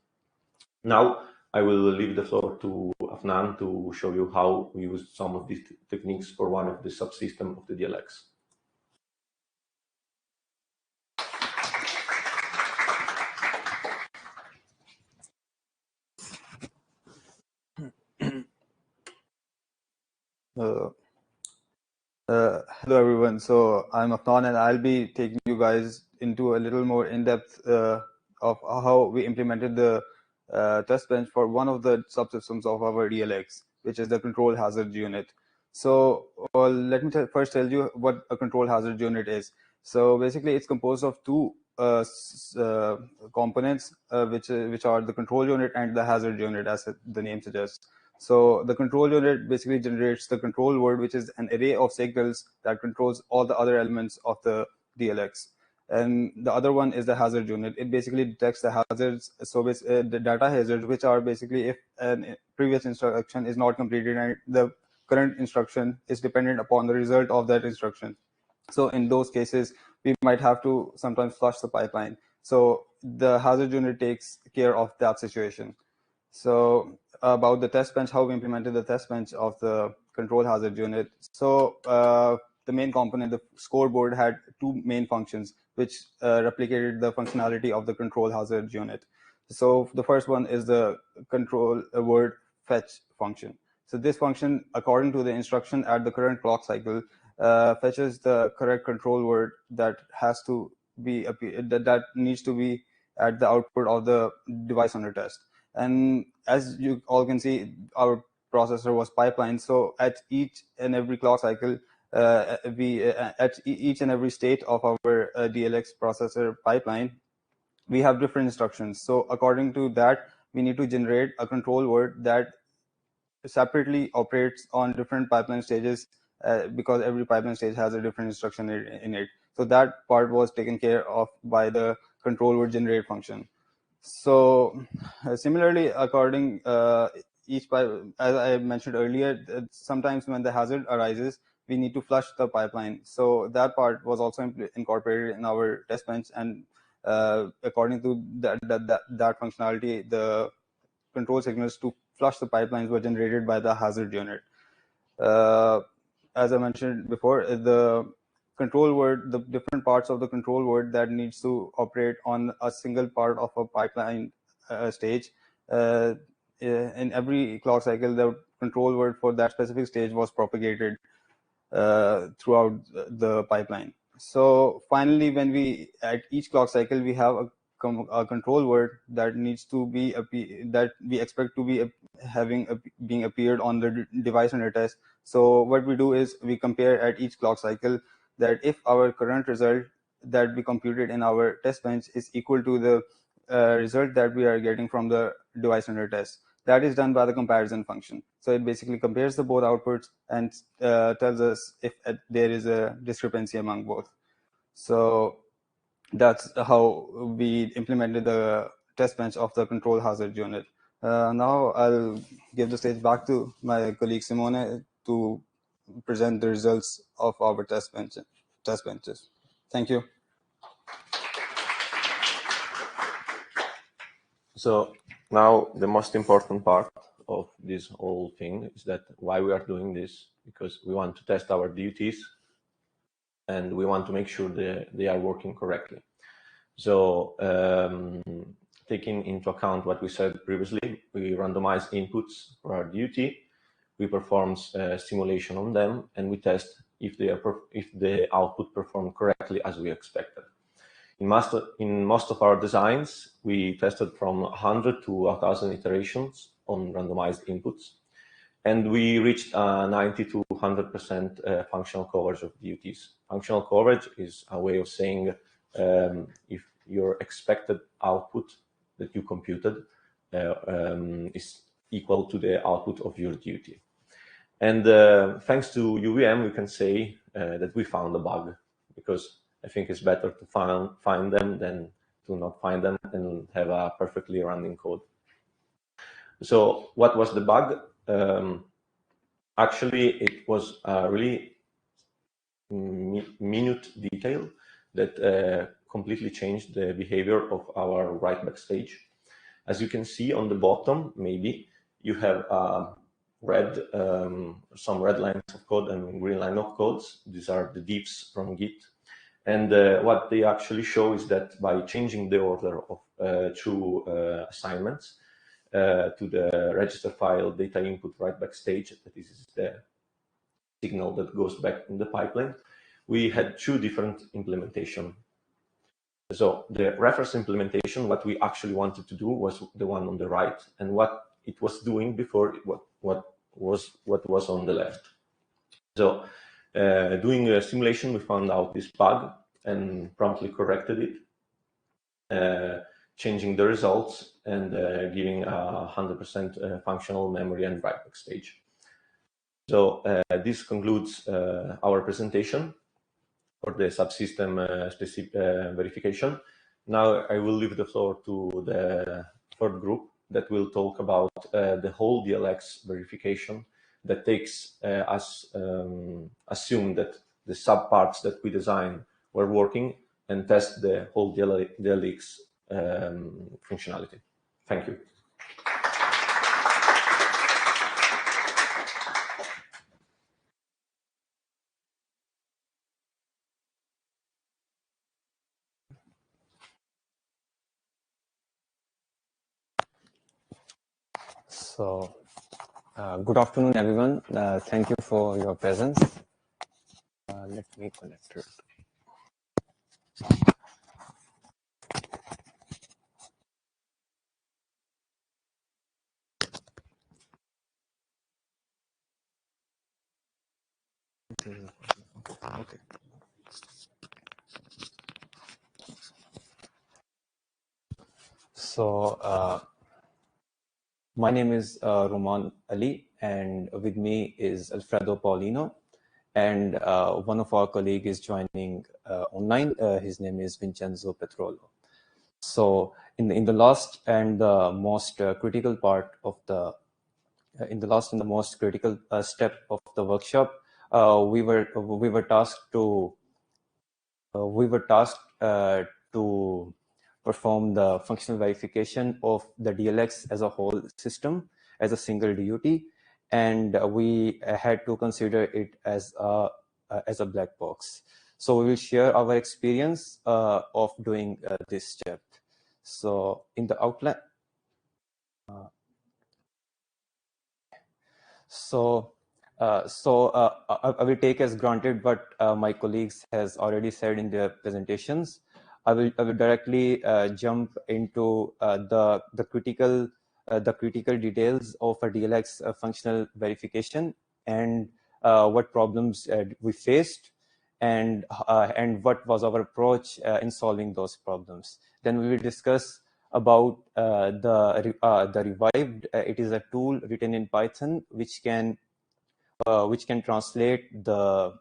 Now, I will leave the floor to Afnan to show you how we used some of these techniques for one of the subsystems of the DLX. Hello everyone. So I'm Afnan and I'll be taking you guys into a little more in-depth of how we implemented the test bench for one of the subsystems of our DLX, which is the control hazard unit. So let me first tell you what a control hazard unit is. So basically it's composed of two components, which are the control unit and the hazard unit, as the name suggests. So the control unit basically generates the control word, which is an array of signals that controls all the other elements of the DLX. And the other one is the hazard unit. It basically detects the hazards, so the data hazards, which are basically if a previous instruction is not completed and the current instruction is dependent upon the result of that instruction. So in those cases, we might have to sometimes flush the pipeline. So the hazard unit takes care of that situation. So about the test bench, how we implemented the test bench of the control hazard unit. So the main component, the scoreboard, had two main functions, which replicated the functionality of the control hazard unit. So the first one is the control word fetch function. So this function, according to the instruction at the current clock cycle, fetches the correct control word that has to be that needs to be at the output of the device under test. And as you all can see, our processor was pipelined. So at each and every clock cycle, at each and every state of our DLX processor pipeline, we have different instructions. So according to that, we need to generate a control word that separately operates on different pipeline stages, because every pipeline stage has a different instruction in it. So that part was taken care of by the control word generate function. So similarly, according each pipe, as I mentioned earlier, sometimes when the hazard arises, we need to flush the pipeline. So that part was also incorporated in our test bench, and according to that functionality, the control signals to flush the pipelines were generated by the hazard unit. As I mentioned before, the control word, the different parts of the control word that needs to operate on a single part of a pipeline stage. In every clock cycle, the control word for that specific stage was propagated throughout the pipeline. So finally, when we at each clock cycle, we have a control word that needs to be that we expect to be being appeared on the device under test. So what we do is we compare at each clock cycle that if our current result that we computed in our test bench is equal to the result that we are getting from the device under test. That is done by the comparison function. So it basically compares the both outputs and tells us if there is a discrepancy among both. So that's how we implemented the test bench of the control hazard unit. Now I'll give the stage back to my colleague Simone to present the results of our test benches. Thank you. So now the most important part of this whole thing is that why we are doing this, because we want to test our duties and we want to make sure that they are working correctly. So taking into account what we said previously, we randomize inputs for our duty, we perform simulation on them, and we test if the output performed correctly as we expected. In most of our designs, we tested from 100 to 1,000 iterations on randomized inputs, and we reached 90 to 100% functional coverage of duties. Functional coverage is a way of saying if your expected output that you computed is equal to the output of your DUT. And thanks to UVM, we can say that we found a bug, because I think it's better to find them than to not find them and have a perfectly running code. So what was the bug? Actually, it was a really minute detail that completely changed the behavior of our write back stage. As you can see on the bottom, maybe you have some red lines of code and green line of codes. These are the diffs from Git. And what they actually show is that by changing the order of two assignments to the register file data input write back stage, that is the signal that goes back in the pipeline, we had two different implementations. So the reference implementation, what we actually wanted to do was the one on the right, and what it was doing before what was on the left. So doing a simulation, we found out this bug and promptly corrected it, changing the results and giving 100% functional memory and write back stage. So this concludes our presentation for the subsystem specific verification. Now I will leave the floor to the third group that will talk about the whole DLX verification that takes us assume that the subparts that we designed were working and test the whole DLX functionality. Thank you. So, good afternoon, everyone. Thank you for your presence. Let me connect it. Okay. So, my name is Roman Ali, and with me is Alfredo Paulino, and one of our colleagues is joining online. His name is Vincenzo Petrolo. So, in the last and the most critical part of the most critical step of the workshop, we were tasked to perform the functional verification of the DLX as a whole system, as a single DUT, and we had to consider it as a black box. So we will share our experience of doing this step. So in the outline, I will take as granted what my colleagues has already said in their presentations. I will directly jump into the critical details of a DLX functional verification, and what problems we faced, and what was our approach in solving those problems. Then we will discuss about the revived. It is a tool written in Python which can translate the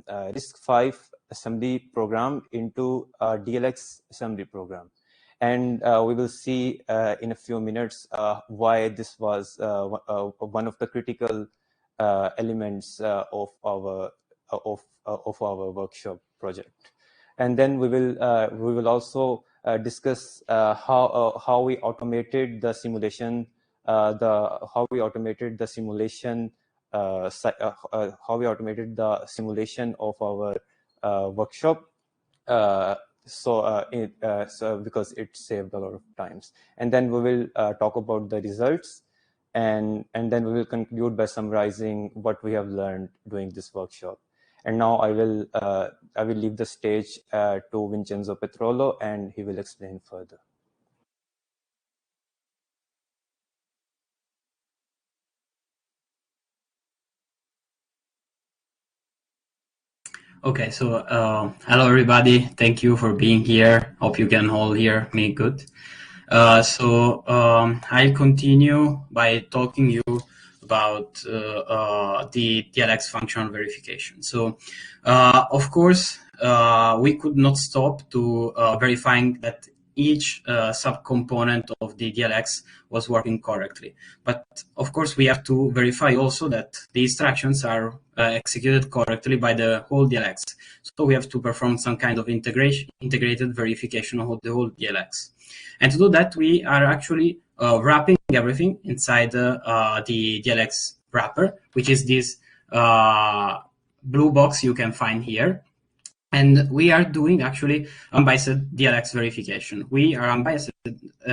RISC-V assembly program into a DLX assembly program. And we will see in a few minutes why this was one of the critical elements of our workshop project. And then we will also discuss how we automated the simulation, how we automated the simulation of our workshop. So because it saved a lot of times. And then we will talk about the results, and then we will conclude by summarizing what we have learned during this workshop. And now I will leave the stage to Vincenzo Petrolo, and he will explain further. Okay, so hello everybody. Thank you for being here. Hope you can all hear me good. I'll continue by talking you about the DLX functional verification. So, of course, we could not stop to verifying that each subcomponent of the DLX was working correctly. But of course, we have to verify also that the instructions are executed correctly by the whole DLX. So we have to perform some kind of integrated verification of the whole DLX. And to do that, we are actually wrapping everything inside the DLX wrapper, which is this blue box you can find here. And we are doing actually unbiased DLX verification. We are unbiased.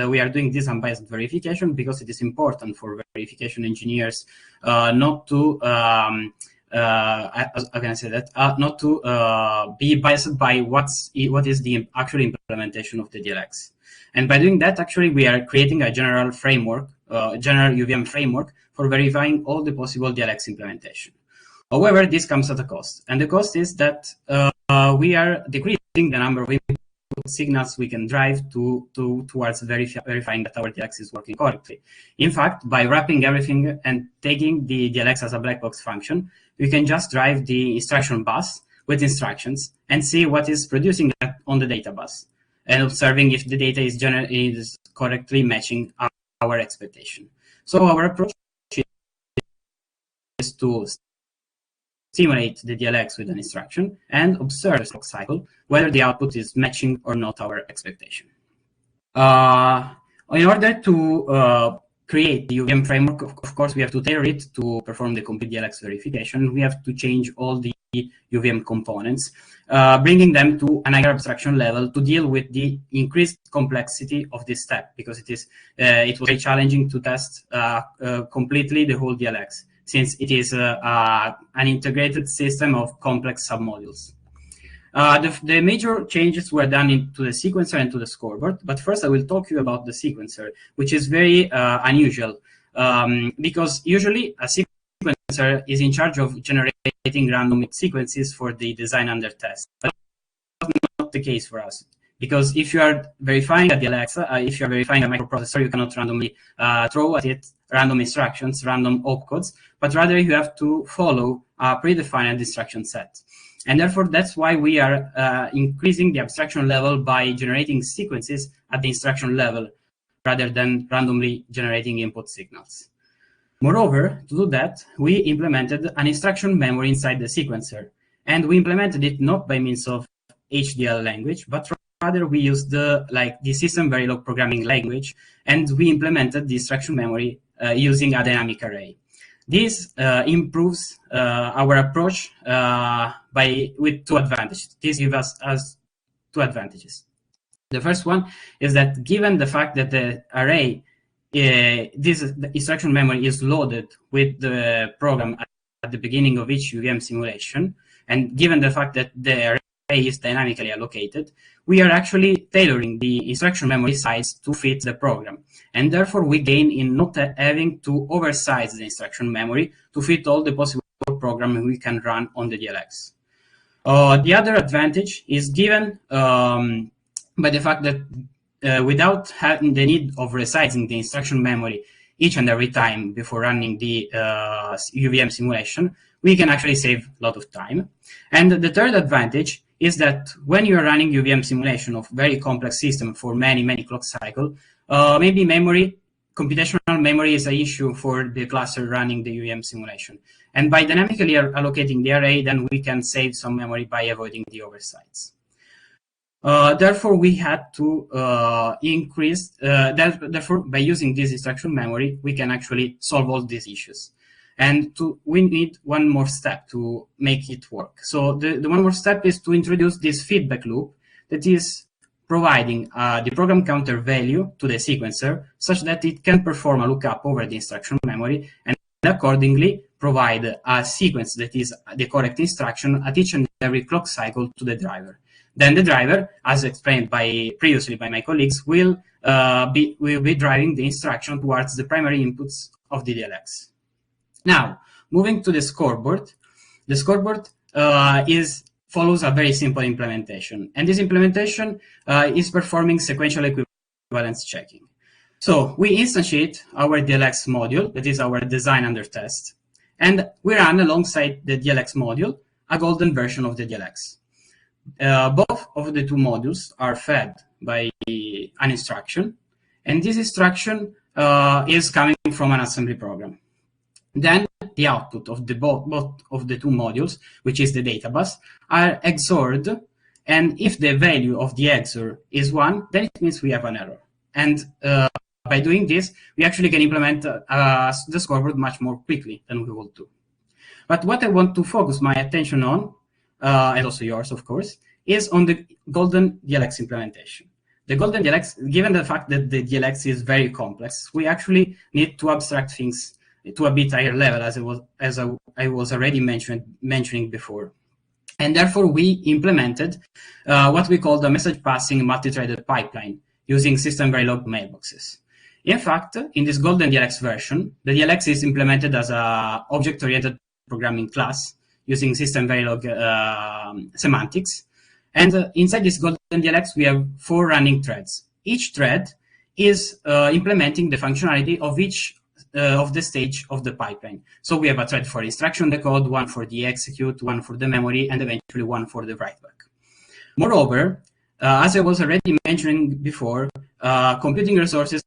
We are doing this unbiased verification because it is important for verification engineers not to how can I say that? Not to be biased by what is the actual implementation of the DLX. And by doing that, actually, we are creating a general framework, general UVM framework for verifying all the possible DLX implementation. However, this comes at a cost, and the cost is that we are decreasing the number of input signals we can drive towards verifying that our DLX is working correctly. In fact, by wrapping everything and taking the DLX as a black box function, we can just drive the instruction bus with instructions and see what is producing on the data bus, and observing if the data is correctly matching our expectation. So our approach is to simulate the DLX with an instruction and observe the clock cycle, whether the output is matching or not our expectation. In order to create the UVM framework, of course, we have to tailor it to perform the complete DLX verification. We have to change all the UVM components, bringing them to an higher abstraction level to deal with the increased complexity of this step, because it was very challenging to test completely the whole DLX, since it is an integrated system of complex submodules. The major changes were done into the sequencer and to the scoreboard, but first I will talk to you about the sequencer, which is very unusual, because usually a sequencer is in charge of generating random sequences for the design under test. But that's not the case for us, because if you are verifying a DLX, if you are verifying a microprocessor, you cannot randomly throw at it random instructions, random opcodes, but rather you have to follow a predefined instruction set. And therefore, that's why we are increasing the abstraction level by generating sequences at the instruction level, rather than randomly generating input signals. Moreover, to do that, we implemented an instruction memory inside the sequencer. And we implemented it not by means of HDL language, but rather we used the SystemVerilog programming language, and we implemented the instruction memory using a dynamic array. This improves our approach with two advantages. This gives us two advantages. The first one is that given the fact that the array, the instruction memory is loaded with the program at the beginning of each UVM simulation, and given the fact that the array is dynamically allocated, we are actually tailoring the instruction memory size to fit the program. And therefore, we gain in not having to oversize the instruction memory to fit all the possible programming we can run on the DLX. The other advantage is given by the fact that without having the need of resizing the instruction memory each and every time before running the UVM simulation, we can actually save a lot of time. And the third advantage is that when you are running UVM simulation of very complex system for many clock cycles, maybe computational memory is an issue for the cluster running the UVM simulation. And by dynamically allocating the array, then we can save some memory by avoiding the oversights. Therefore, we had to increase, therefore, by using this instruction memory, we can actually solve all these issues. And we need one more step to make it work. So the one more step is to introduce this feedback loop that is providing the program counter value to the sequencer such that it can perform a lookup over the instruction memory and accordingly provide a sequence that is the correct instruction at each and every clock cycle to the driver. Then the driver, as explained previously by my colleagues, will be driving the instruction towards the primary inputs of the DLX. Now, moving to the scoreboard. The scoreboard is follows a very simple implementation. And this implementation is performing sequential equivalence checking. So we instantiate our DLX module, that is our design under test, and we run alongside the DLX module a golden version of the DLX. Both of the two modules are fed by an instruction, and this instruction is coming from an assembly program. Then the output of both of the two modules, which is the data bus, are XORed, and if the value of the XOR is 1, then it means we have an error. And by doing this, we actually can implement the scoreboard much more quickly than we will do. But what I want to focus my attention on, and also yours, of course, is on the golden DLX implementation. The golden DLX, given the fact that the DLX is very complex, we actually need to abstract things to a bit higher level, as I was already mentioning before. And therefore, we implemented what we call the message passing multi-threaded pipeline using SystemVerilog mailboxes. In fact, in this golden DLX version, the DLX is implemented as an object-oriented programming class using SystemVerilog semantics. And inside this golden DLX, we have 4 running threads. Each thread is implementing the functionality of each of the stage of the pipeline. So we have a thread for instruction decode, one for the execute, one for the memory, and eventually one for the write back. Moreover, as I was already mentioning before, computing resources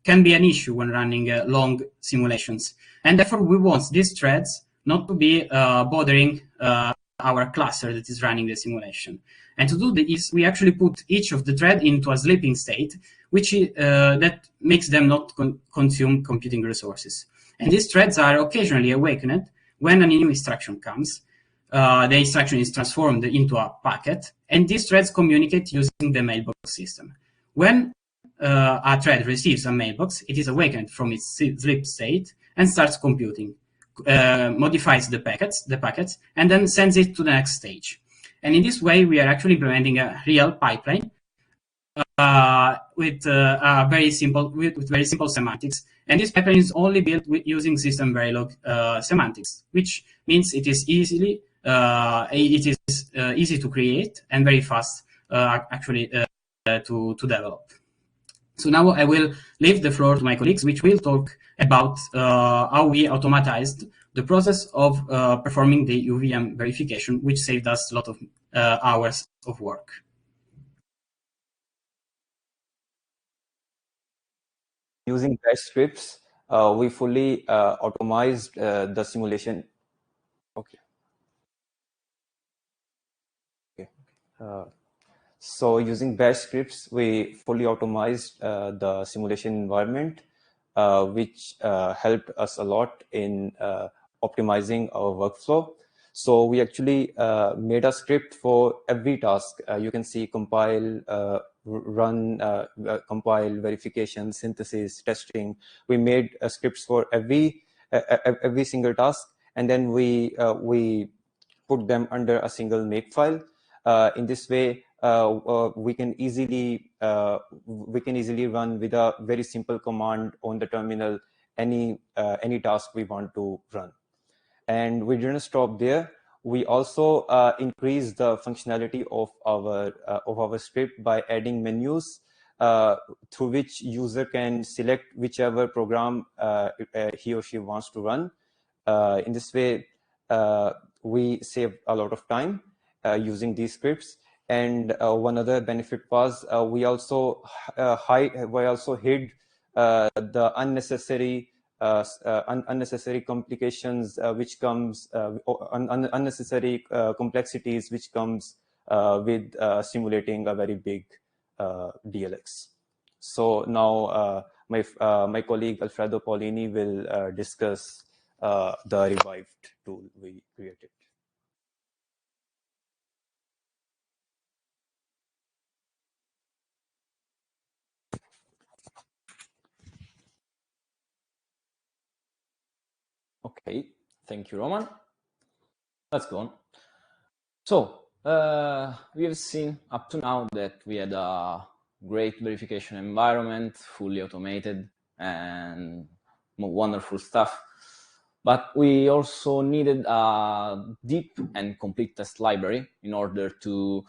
can be an issue when running long simulations. And therefore, we want these threads not to be bothering our cluster that is running the simulation. And to do this, we actually put each of the thread into a sleeping state, which that makes them not consume computing resources. And these threads are occasionally awakened when a new instruction comes. The instruction is transformed into a packet, and these threads communicate using the mailbox system. When a thread receives a mailbox, it is awakened from its sleep state and starts computing, modifies the packets, and then sends it to the next stage. And in this way, we are actually implementing a real pipeline with very simple semantics. And this pipeline is only built using SystemVerilog semantics, which means it is easy to create and very fast actually to develop. So now I will leave the floor to my colleagues, which will talk about how we automatized the process of performing the UVM verification, which saved us a lot of hours of work. Using bash scripts, we fully automized the simulation. Okay. So using bash scripts, we fully automized the simulation environment, which helped us a lot in optimizing our workflow. So we actually made a script for every task. You can see compile, run, compile, verification, synthesis, testing. We made scripts for every single task, and then we put them under a single makefile. In this way, we can easily run with a very simple command on the terminal any task we want to run. And we didn't stop there. We also increased the functionality of our script by adding menus through which user can select whichever program he or she wants to run. In this way, we save a lot of time using these scripts. And one other benefit was we also hid the unnecessary complications which comes unnecessary complexities which comes with simulating a very big DLX. So now my colleague Alfredo Paulini will discuss the revived tool we created. Okay, thank you, Roman. Let's go on. So we have seen up to now that we had a great verification environment, fully automated and wonderful stuff. But we also needed a deep and complete test library in order to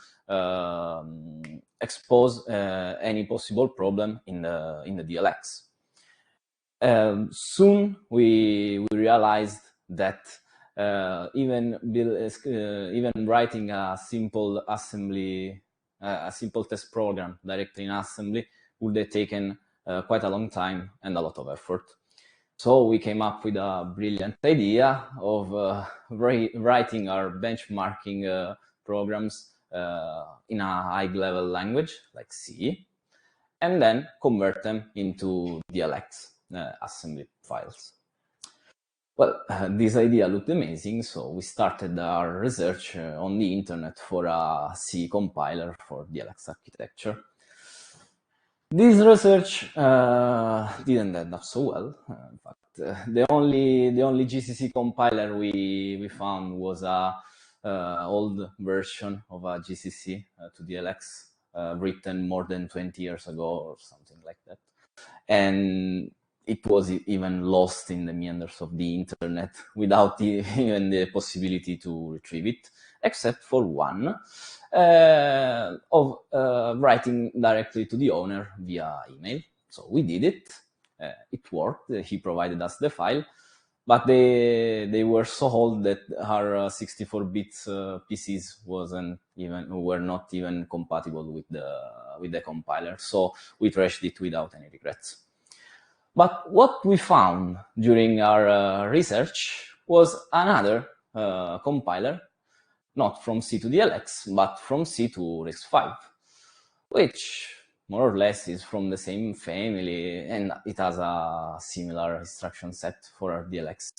expose any possible problem in the DLX. Soon we realized that even writing a simple assembly, a simple test program directly in assembly would have taken quite a long time and a lot of effort. So we came up with a brilliant idea of writing our benchmarking programs in a high-level language like C, and then convert them into DLX assembly files. Well, this idea looked amazing, so we started our research on the internet for a C compiler for DLX architecture. This research didn't end up so well. In fact, the only GCC compiler we found was a old version of a GCC to DLX written more than 20 years ago or something like that, and it was even lost in the meanders of the internet without even the possibility to retrieve it, except for one of writing directly to the owner via email. So we did it. It worked. He provided us the file, but they were so old that our 64-bit PCs were not even compatible with the compiler. So we trashed it without any regrets. But what we found during our research was another compiler, not from C to DLX, but from C to RISC-V, which more or less is from the same family, and it has a similar instruction set for our DLX.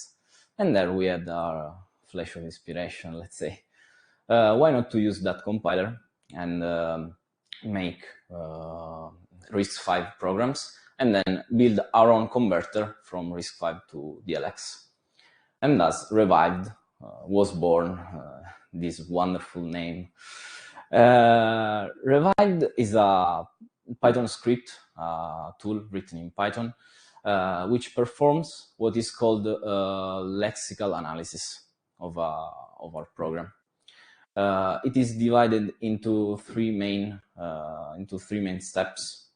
And there we had our flash of inspiration, let's say. Why not to use that compiler and make RISC-V programs, and then build our own converter from RISC-V to DLX. And thus, Revived was born, this wonderful name. Revived is a Python script tool written in Python, which performs what is called lexical analysis of our program. It is divided into three main steps.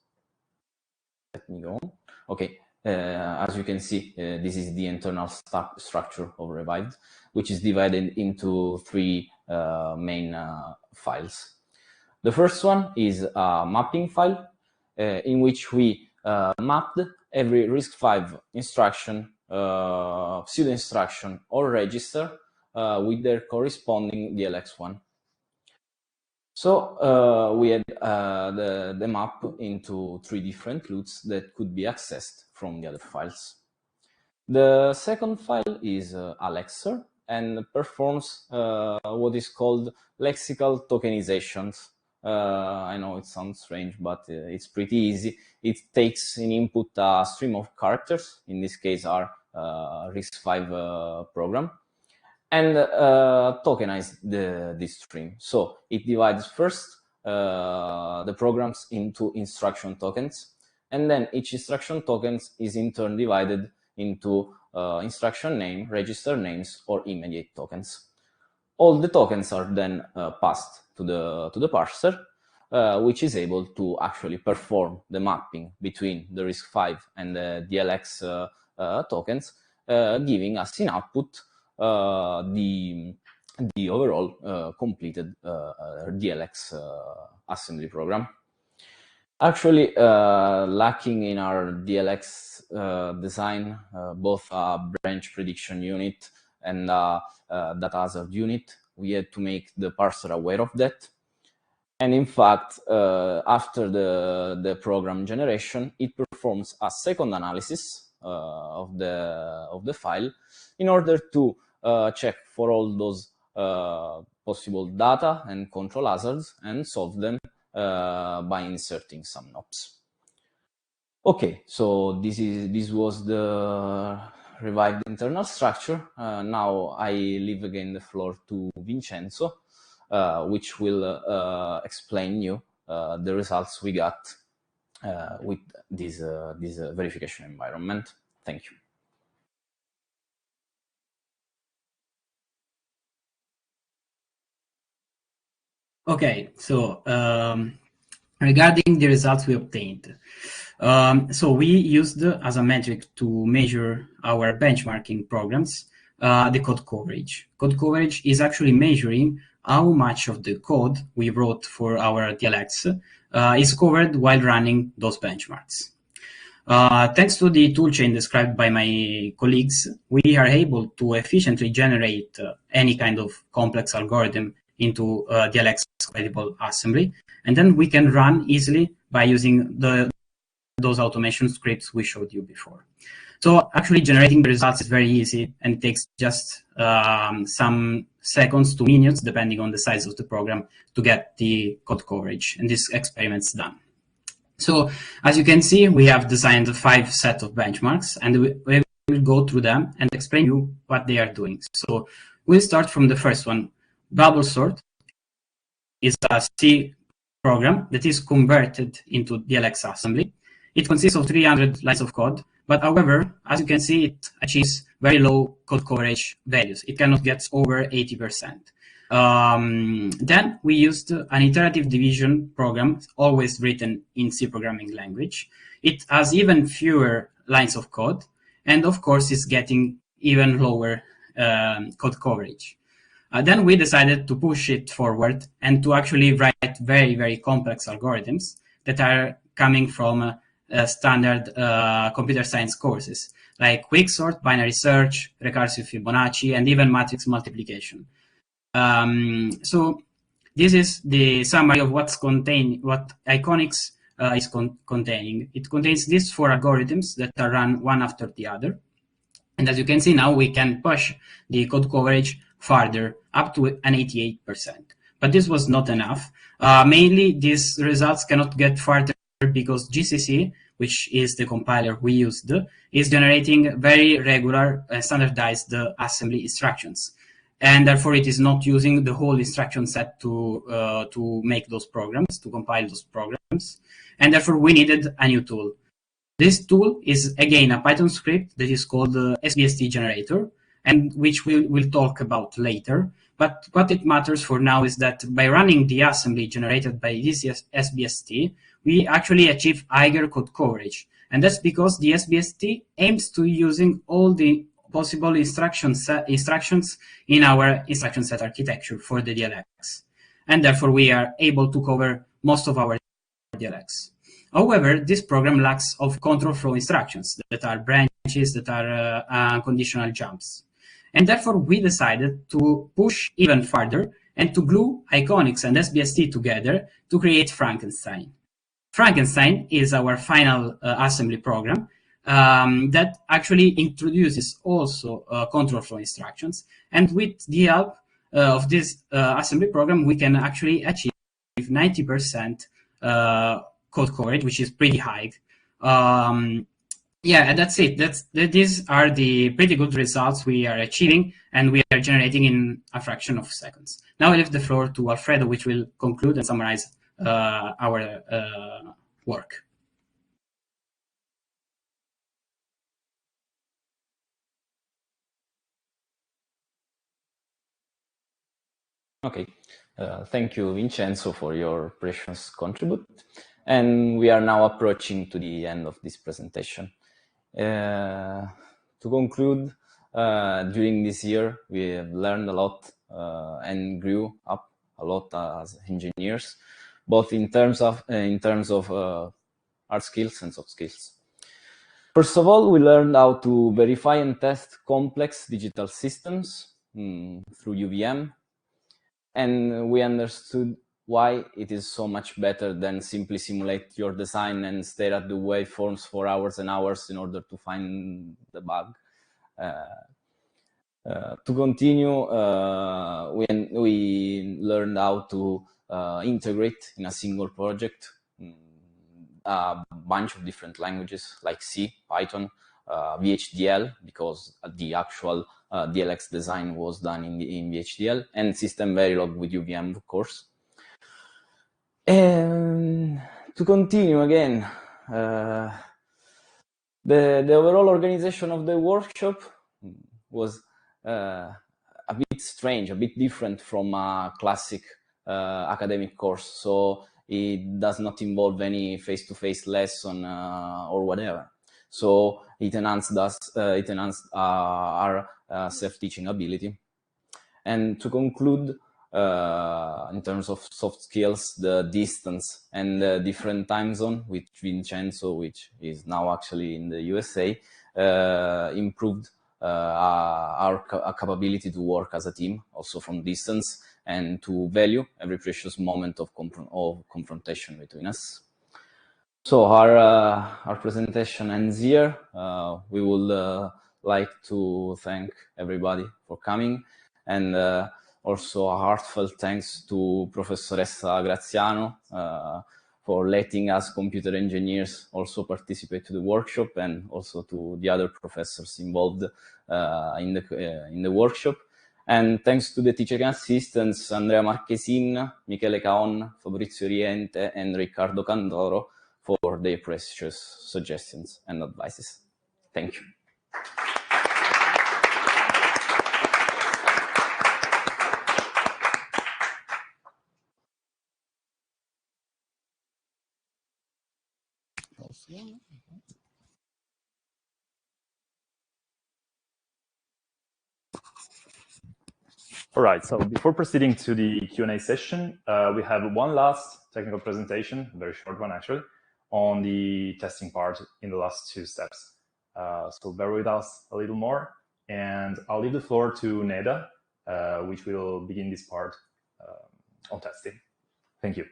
Let me go on. Okay, as you can see, this is the internal structure of Revived, which is divided into three main files. The first one is a mapping file in which we mapped every RISC-V instruction, pseudo instruction, or register with their corresponding DLX one. So we had the map into three different loops that could be accessed from the other files. The second file is Alexer and performs what is called lexical tokenizations. I know it sounds strange, but it's pretty easy. It takes in input a stream of characters, in this case our RISC-V program, and tokenize this stream. So it divides first the programs into instruction tokens, and then each instruction tokens is in turn divided into instruction name, register names, or immediate tokens. All the tokens are then passed to the parser, which is able to actually perform the mapping between the RISC-V and the DLX tokens, giving us in output the overall completed DLX assembly program. Actually, lacking in our DLX design both a branch prediction unit and a data hazard unit, we had to make the parser aware of that. And in fact, after the program generation, it performs a second analysis of the file in order to check for all those possible data and control hazards and solve them by inserting some knobs. Okay, so this was the Revived internal structure. Now I leave again the floor to Vincenzo, which will explain you the results we got with this verification environment. Thank you. Okay, so regarding the results we obtained. So we used as a metric to measure our benchmarking programs, the code coverage. Code coverage is actually measuring how much of the code we wrote for our DLX is covered while running those benchmarks. Thanks to the toolchain described by my colleagues, we are able to efficiently generate any kind of complex algorithm into DLX compatible assembly, and then we can run easily by using those automation scripts we showed you before. So actually generating the results is very easy, and it takes just some seconds to minutes, depending on the size of the program, to get the code coverage, and this experiment's done. So as you can see, we have designed 5 sets of benchmarks, and we will go through them and explain you what they are doing. So we'll start from the first one. Bubble sort is a C program that is converted into DLX assembly. It consists of 300 lines of code, but however, as you can see, it achieves very low code coverage values. It cannot get over 80%. Then we used an iterative division program, always written in C programming language. It has even fewer lines of code, and of course, it's getting even lower code coverage. Then we decided to push it forward and to actually write very, very complex algorithms that are coming from standard computer science courses, like quicksort, binary search, recursive Fibonacci, and even matrix multiplication. So this is the summary of what Iconics is containing. It contains these 4 algorithms that are run one after the other. And as you can see now, we can push the code coverage farther, up to an 88%. But this was not enough. Mainly, these results cannot get farther because GCC, which is the compiler we used, is generating very regular standardized assembly instructions. And therefore, it is not using the whole instruction set to make those programs, to compile those programs. And therefore, we needed a new tool. This tool is, again, a Python script that is called the SBST generator, and which we'll talk about later. But what it matters for now is that by running the assembly generated by this SBST, we actually achieve higher code coverage. And that's because the SBST aims to using all the possible instructions in our instruction set architecture for the DLX. And therefore, we are able to cover most of our DLX. However, this program lacks of control flow instructions that are branches, that are conditional jumps. And therefore, we decided to push even further and to glue Iconics and SBST together to create Frankenstein. Frankenstein is our final assembly program that actually introduces also control flow instructions. And with the help of this assembly program, we can actually achieve 90% code coverage, which is pretty high. Yeah, and that's it. These are the pretty good results we are achieving, and we are generating in a fraction of seconds. Now I leave the floor to Alfredo, which will conclude and summarize our work. Okay, thank you, Vincenzo, for your precious contribute. And we are now approaching to the end of this presentation. To conclude, during this year, we have learned a lot and grew up a lot as engineers, both in terms of hard skills and soft skills. First of all, we learned how to verify and test complex digital systems through UVM, and we understood why it is so much better than simply simulate your design and stare at the waveforms for hours and hours in order to find the bug. To continue, we learned how to integrate in a single project a bunch of different languages like C, Python, VHDL, because the actual DLX design was done in VHDL, and SystemVerilog with UVM, of course. And to continue again, the overall organization of the workshop was a bit strange, a bit different from a classic academic course, so it does not involve any face-to-face lesson or whatever. So it enhanced our self-teaching ability. And to conclude, in terms of soft skills, the distance and the different time zone, which Vincenzo, which is now actually in the USA, improved our capability to work as a team, also from distance, and to value every precious moment of confrontation between us. So our presentation ends here. We would like to thank everybody for coming, and also a heartfelt thanks to Professoressa Graziano for letting us computer engineers also participate to the workshop, and also to the other professors involved in the workshop. And thanks to the teaching assistants, Andrea Marchesin, Michele Caon, Fabrizio Riente, and Riccardo Candoro, for their precious suggestions and advices. Thank you. All right, so before proceeding to the Q&A session, we have one last technical presentation, a very short one actually, on the testing part in the last two steps. So bear with us a little more, and I'll leave the floor to Neda, which will begin this part on testing. Thank you.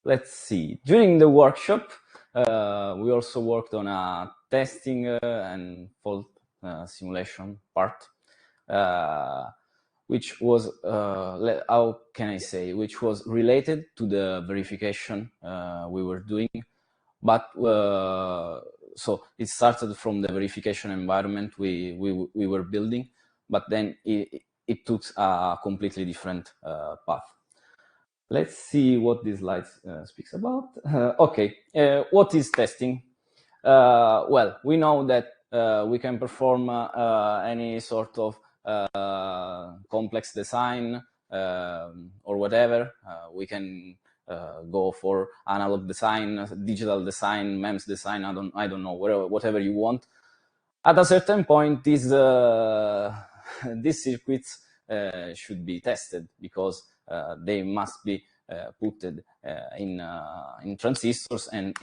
Let's see. During the workshop, we also worked on a testing and fault simulation part, which was, how can I say, which was related to the verification we were doing. But so it started from the verification environment we were building, but then it took a completely different path. Let's see what this slide speaks about. Okay, what is testing? Well, we know that we can perform any sort of complex design or whatever. We can go for analog design, digital design, MEMS design. I don't know, whatever you want. At a certain point, these circuits should be tested, because they must be put in transistors and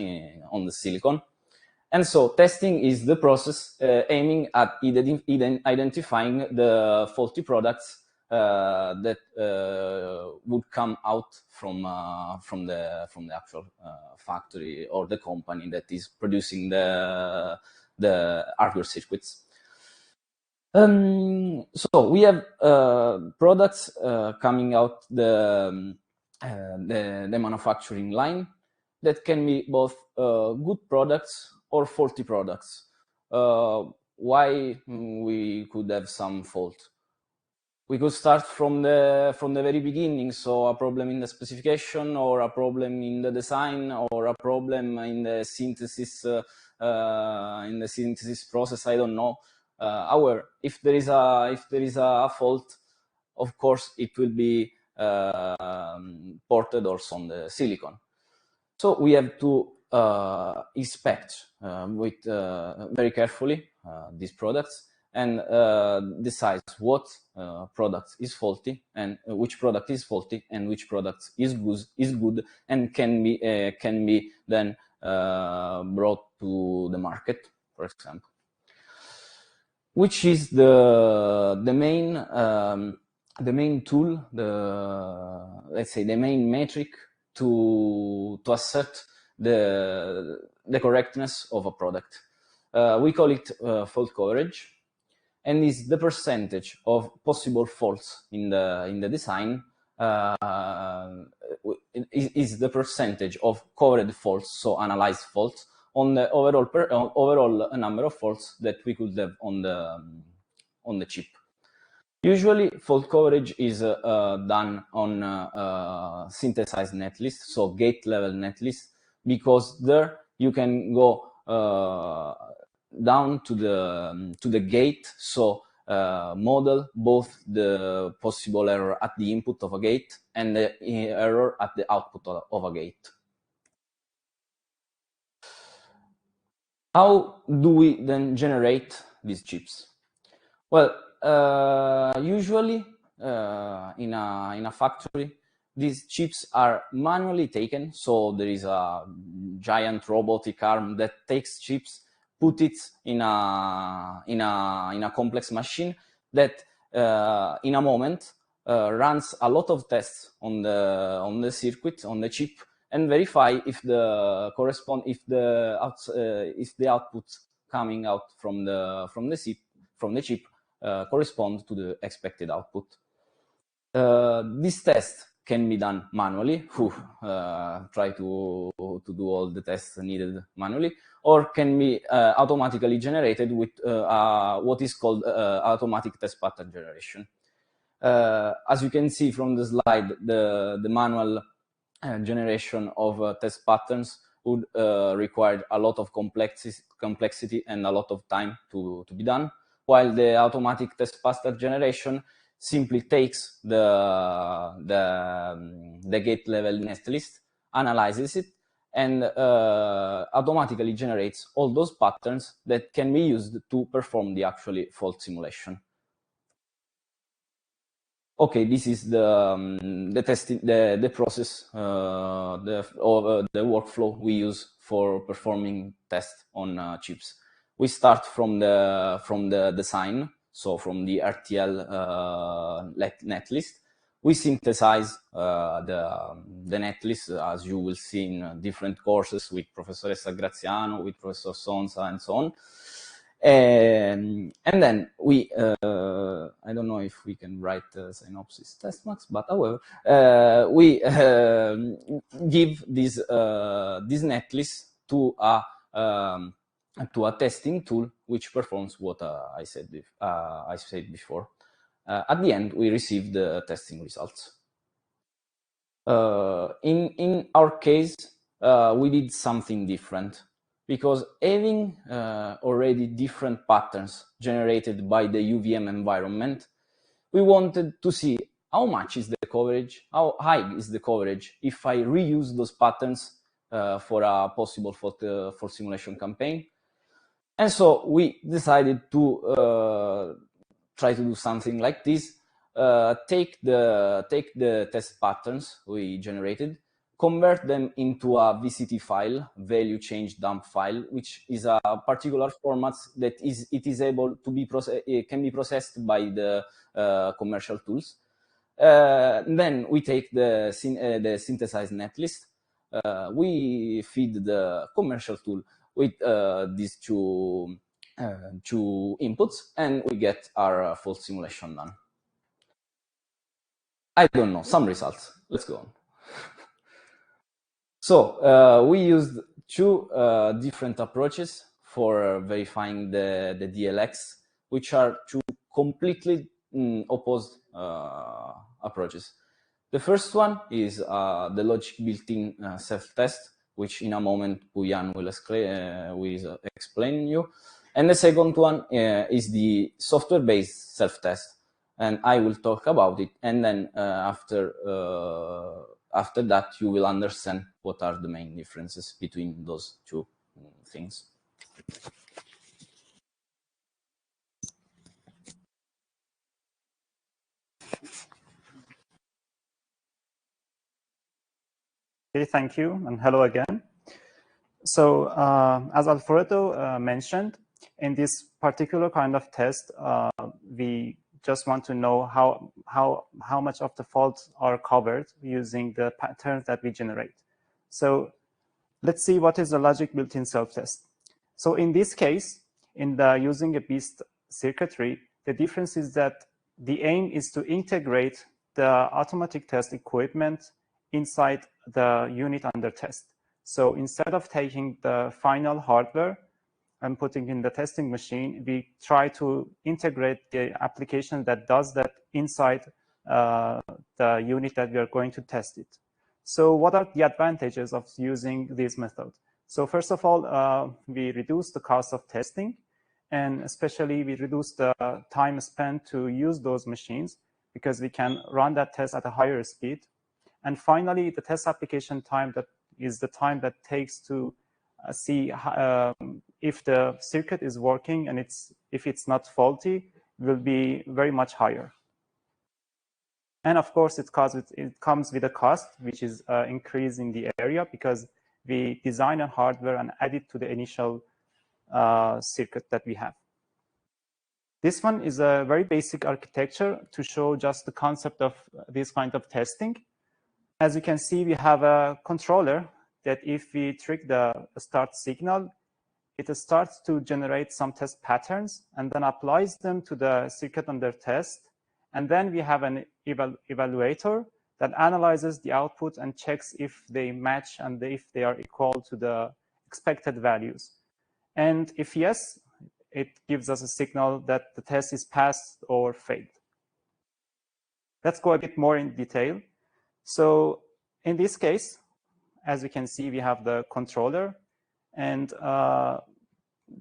on the silicon. And so testing is the process aiming at identifying the faulty products that would come out from the actual factory or the company that is producing the hardware circuits. So we have products coming out the manufacturing line that can be both good products or faulty products. Why we could have some fault? We could start from the very beginning, so a problem in the specification, or a problem in the design, or a problem in the synthesis process. I don't know. However, if there is a fault, of course it will be ported also on the silicon. So we have to inspect very carefully these products, and decide what product is faulty, and which product is faulty, and which product is good, and can be then brought to the market, for example. Which is the main tool, let's say the main metric to assert the correctness of a product. We call it fault coverage, and is the percentage of possible faults in the design, is the percentage of covered faults, so analyzed faults, on the overall number of faults that we could have on the chip. Usually, fault coverage is done on synthesized netlist, so gate level netlist, because there you can go down to the gate, so model both the possible error at the input of a gate and the error at the output of a gate. How do we then generate these chips? Well, usually in a factory, these chips are manually taken. So there is a giant robotic arm that takes chips, put it in a complex machine that in a moment runs a lot of tests on the circuit, on the chip, and verify if the output coming out from the chip correspond to the expected output. This test can be done manually. Try to do all the tests needed manually, or can be automatically generated with what is called automatic test pattern generation. As you can see from the slide, the manual generation of test patterns would require a lot of complexity and a lot of time to be done, while the automatic test pattern generation simply takes the gate level netlist, analyzes it, and automatically generates all those patterns that can be used to perform the actual fault simulation. Okay, this is the testing, the process, the workflow we use for performing tests on chips. We start from the design, so from the RTL netlist. We synthesize the netlist, as you will see in different courses with Professor Graziano, with Professor Sonsa, and so on. And then we, I don't know if we can write synopsis test max, but however, we give this netlist to a testing tool which performs what I said before. At the end, we receive the testing results. In our case, we did something different, because having already different patterns generated by the UVM environment, we wanted to see how much is the coverage, how high is the coverage if I reuse those patterns for a possible fault simulation campaign. And so we decided to try to do something like this. Take the test patterns we generated, convert them into a VCT file, value change dump file, which is a particular format that is able to be can be processed by the commercial tools. Then we take the synthesized netlist. We feed the commercial tool with these two inputs, and we get our fault simulation done. I don't know, some results. Let's go on. So we used two different approaches for verifying the DLX, which are two completely opposed approaches. The first one is the logic built-in self-test, which in a moment Puyan will explain you. And the second one is the software-based self-test, and I will talk about it. And then after that, you will understand what are the main differences between those two things. Okay, thank you, and hello again. So as Alfredo mentioned, in this particular kind of test, we just want to know how much of the faults are covered using the patterns that we generate. So let's see what is the logic built-in self-test. So in this case, using a BEAST circuitry, the difference is that the aim is to integrate the automatic test equipment inside the unit under test. So instead of taking the final hardware and putting in the testing machine, we try to integrate the application that does that inside the unit that we are going to test it. So what are the advantages of using this method? So first of all, we reduce the cost of testing, and especially we reduce the time spent to use those machines because we can run that test at a higher speed. And finally, the test application time, that is the time that takes to see if the circuit is working, and if it's not faulty, will be very much higher. And of course, it comes with a cost, which is increase in the area because we design a hardware and add it to the initial circuit that we have. This one is a very basic architecture to show just the concept of this kind of testing. As you can see, we have a controller that if we trigger the start signal, it starts to generate some test patterns and then applies them to the circuit under test. And then we have an evaluator that analyzes the output and checks if they match and if they are equal to the expected values. And if yes, it gives us a signal that the test is passed or failed. Let's go a bit more in detail. So in this case, as you can see, we have the controller, and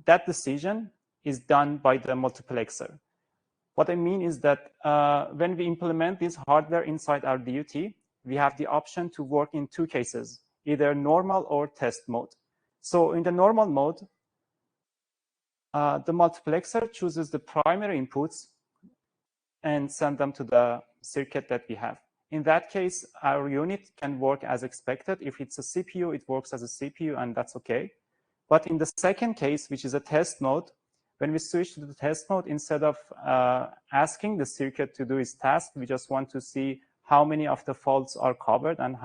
that decision is done by the multiplexer. What I mean is that when we implement this hardware inside our DUT, we have the option to work in two cases, either normal or test mode. So in the normal mode, the multiplexer chooses the primary inputs and send them to the circuit that we have. In that case, our unit can work as expected. If it's a CPU, it works as a CPU, and that's okay. But in the second case, which is a test mode, when we switch to the test mode, instead of asking the circuit to do its task, we just want to see how many of the faults are covered and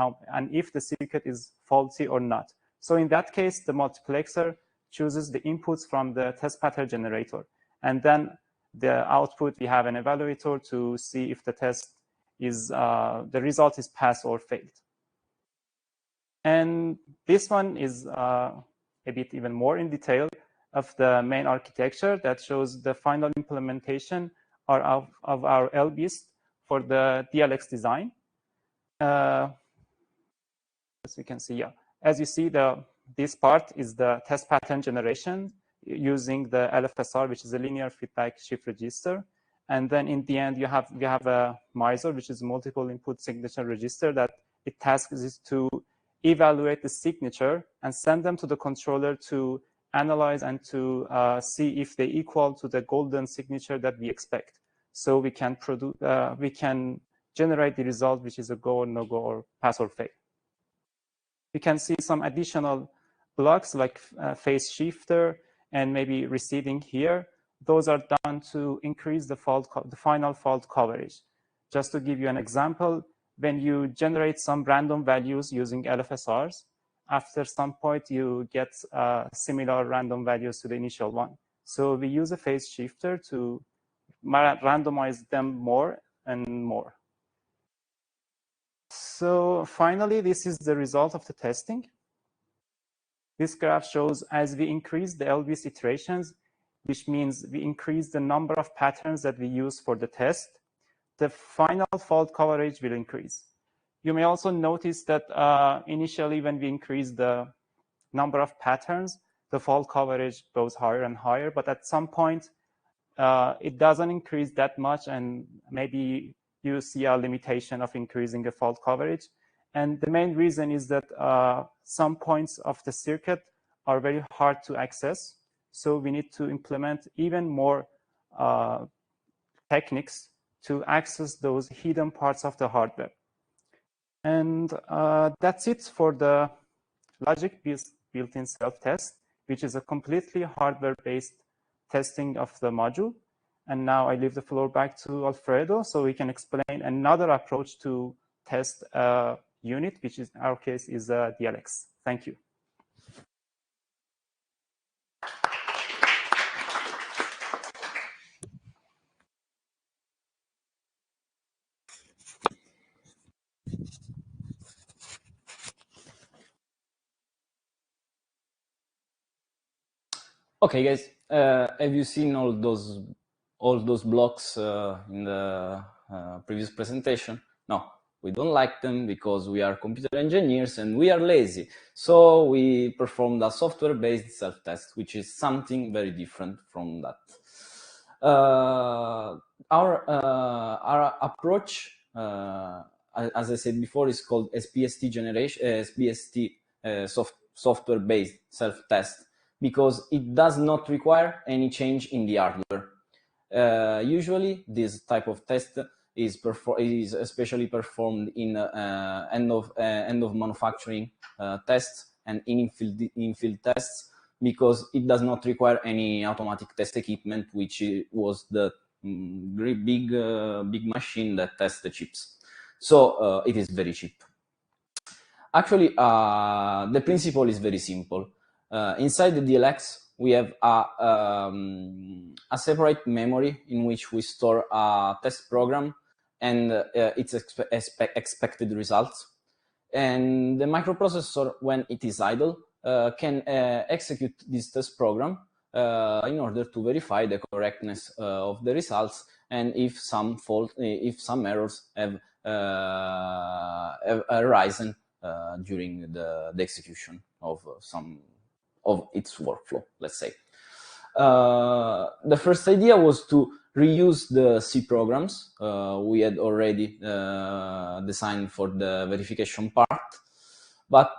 if the circuit is faulty or not. So in that case, the multiplexer chooses the inputs from the test pattern generator. And then the output, we have an evaluator to see if the test is, the result is passed or failed. And this one is a bit even more in detail of the main architecture that shows the final implementation of our LBIST for the DLX design. As we can see, yeah. As you see, this part is the test pattern generation using the LFSR, which is a linear feedback shift register. And then in the end, we have a MISR, which is multiple input signature register, that it tasks is to evaluate the signature and send them to the controller to analyze and to see if they equal to the golden signature that we expect. So we can produce, we can generate the result, which is a go or no go or pass or fail. We can see some additional blocks like phase shifter and maybe receiving here. Those are done to increase the final fault coverage. Just to give you an example, when you generate some random values using LFSRs, after some point you get similar random values to the initial one. So we use a phase shifter to randomize them more and more. So finally, this is the result of the testing. This graph shows as we increase the LBIST iterations, which means we increase the number of patterns that we use for the test, the final fault coverage will increase. You may also notice that initially when we increase the number of patterns, the fault coverage goes higher and higher, but at some point, it doesn't increase that much, and maybe you see a limitation of increasing the fault coverage. And the main reason is that some points of the circuit are very hard to access. So we need to implement even more techniques to access those hidden parts of the hardware. And that's it for the logic built-in self-test, which is a completely hardware-based testing of the module. And now I leave the floor back to Alfredo so we can explain another approach to test a unit, which in our case is a DLX. Thank you. Okay, guys, have you seen all those blocks in the previous presentation? No. We don't like them because we are computer engineers and we are lazy. So we performed a software-based self-test, which is something very different from that. Our approach, as I said before, is called SPST generation, SPST software-based self-test, because it does not require any change in the hardware. Usually, this type of test is especially performed in end of manufacturing tests and in-field tests, because it does not require any automatic test equipment, which was the big machine that tests the chips. So it is very cheap. Actually, the principle is very simple. Inside the DLX, we have a separate memory in which we store a test program and its expected results. And the microprocessor, when it is idle, can execute this test program in order to verify the correctness of the results, and if some errors have arisen during the execution of some of its workflow, let's say. The first idea was to reuse the C programs we had already designed for the verification part. But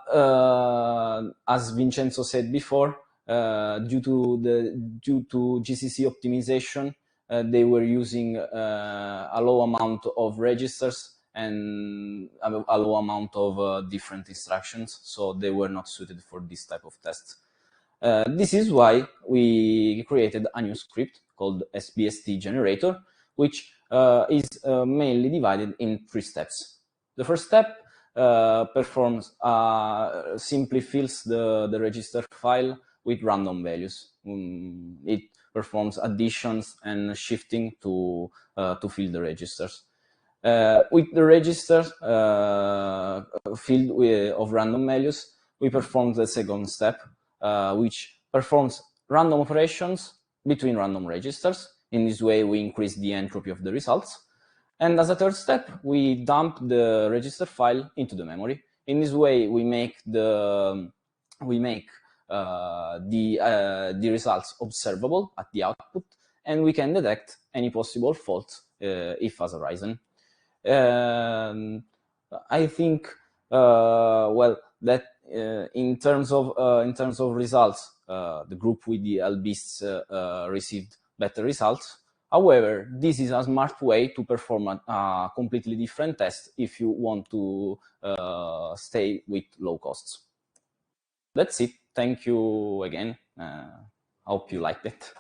as Vincenzo said before, due to GCC optimization, they were using a low amount of registers and a low amount of different instructions, so they were not suited for this type of tests. This is why we created a new script called SPST generator, which is mainly divided in 3 steps. The first step performs simply fills the register file with random values. It performs additions and shifting to fill the registers. With the registers filled of random values, we perform the second step, which performs random operations between random registers. In this way, we increase the entropy of the results. And as a third step, we dump the register file into the memory. In this way, we make the results observable at the output, and we can detect any possible faults if has arisen. I think that in terms of results, the group with the LBISTs received better results. However, this is a smart way to perform a completely different test if you want to stay with low costs. That's it. Thank you again. Hope you liked it.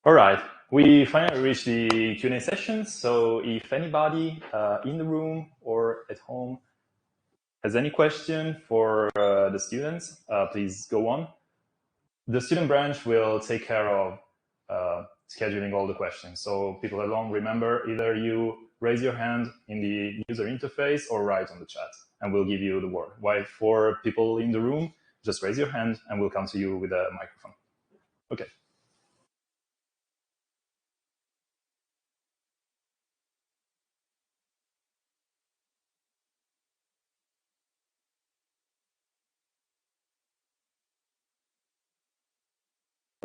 All right, we finally reached the Q&A session. So if anybody in the room or at home has any question for the students, please go on. The student branch will take care of scheduling all the questions. So people at home, remember, either you raise your hand in the user interface or write on the chat, and we'll give you the word. While for people in the room, just raise your hand and we'll come to you with a microphone. Okay.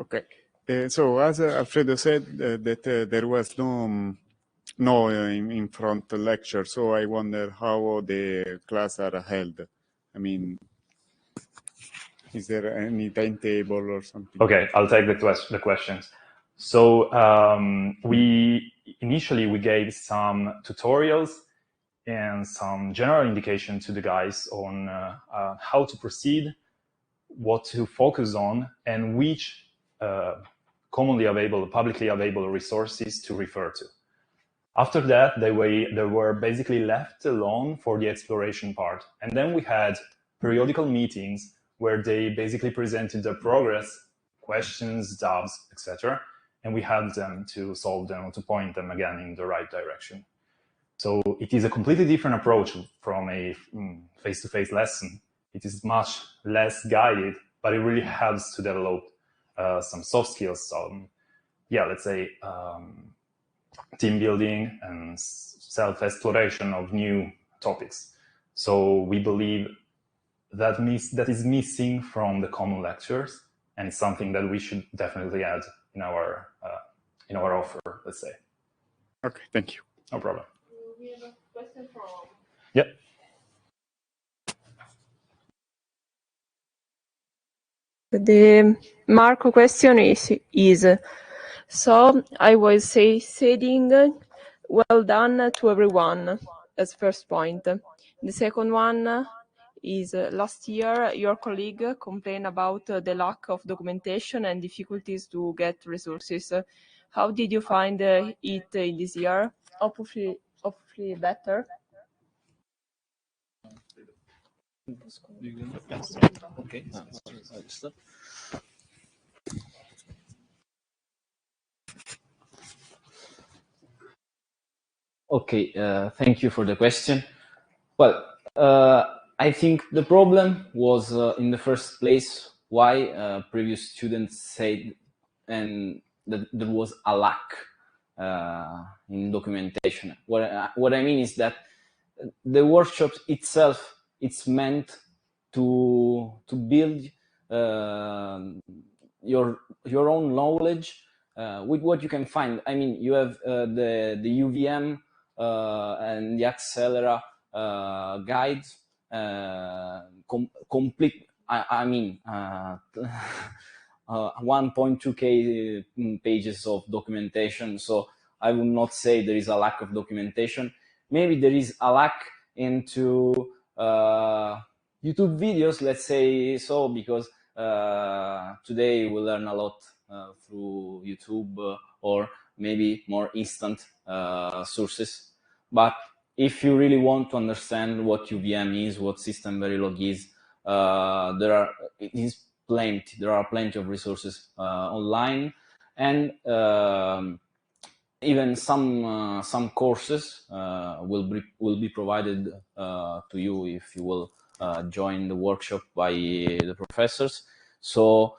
Okay. So as Alfredo said, that there was no in front lecture, so I wonder how the class are held. I mean, is there any timetable or something? Okay, I'll take the questions. So we gave some tutorials and some general indication to the guys on how to proceed, what to focus on, and which commonly available, publicly available resources to refer to. After that, they were basically left alone for the exploration part. And then we had periodical meetings where they basically presented their progress, questions, doubts, etc. And we helped them to solve them or to point them again in the right direction. So it is a completely different approach from a face-to-face lesson. It is much less guided, but it really helps to develop some soft skills, some, yeah, let's say, team building and self-exploration of new topics. So we believe that is missing from the common lectures, and it's something that we should definitely add in our offer, let's say. Okay, thank you. No problem. We have a question from... Yep. The Marco question is so I was saying well done to everyone as first point. The second one is last year your colleague complained about the lack of documentation and difficulties to get resources. How did you find it in this year? Hopefully better. Okay. Okay, thank you for the question. Well, I think the problem was in the first place why previous students said and that there was a lack in documentation. What I mean is that the workshop itself, it's meant to build your own knowledge with what you can find. I mean, you have the UVM and the Accelera guides, complete. I mean, 1.2K pages of documentation. So I would not say there is a lack of documentation. Maybe there is a lack into YouTube videos, let's say so, because today we learn a lot through YouTube or maybe more instant sources. But if you really want to understand what UVM is, what SystemVerilog is, there are plenty of resources online, and even some courses will be provided to you if you will join the workshop by the professors. So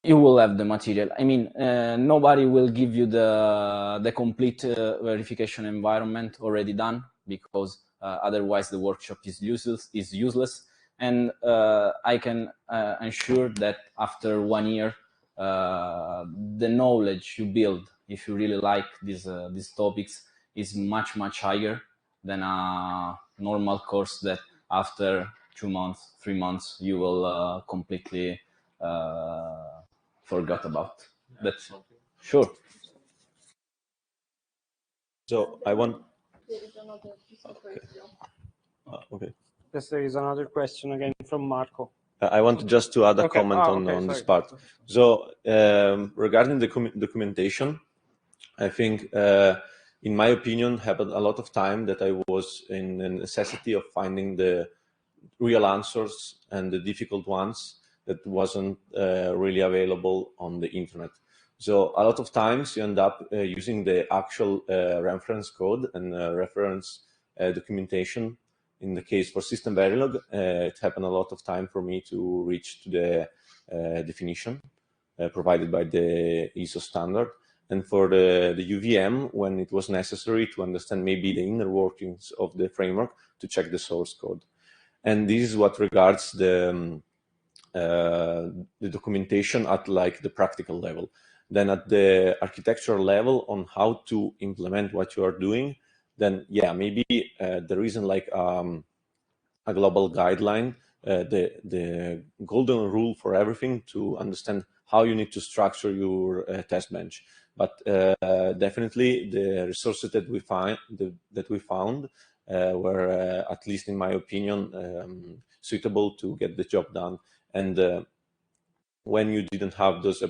you will have the material. I mean, nobody will give you the complete verification environment already done, because otherwise the workshop is useless. And I can ensure that after 1 year, the knowledge you build, if you really like these topics, is much higher than a normal course that after 2 months, 3 months, you will completely forgot about. That's sure. So I want. There is another question. Okay. Yes, there is another question again from Marco. I want just to add a comment on this part. So regarding the documentation, I think, in my opinion, happened a lot of time that I was in the necessity of finding the real answers and the difficult ones that wasn't really available on the internet. So a lot of times you end up using the actual reference code and reference documentation. In the case for SystemVerilog, it happened a lot of time for me to reach to the definition provided by the ISO standard. And for the UVM, when it was necessary to understand maybe the inner workings of the framework, to check the source code. And this is what regards the documentation at like the practical level. Then at the architectural level on how to implement what you are doing, then yeah, maybe there isn't like a global guideline, the golden rule for everything to understand how you need to structure your test bench. But definitely the resources that we found were, at least in my opinion, suitable to get the job done. And when you didn't have those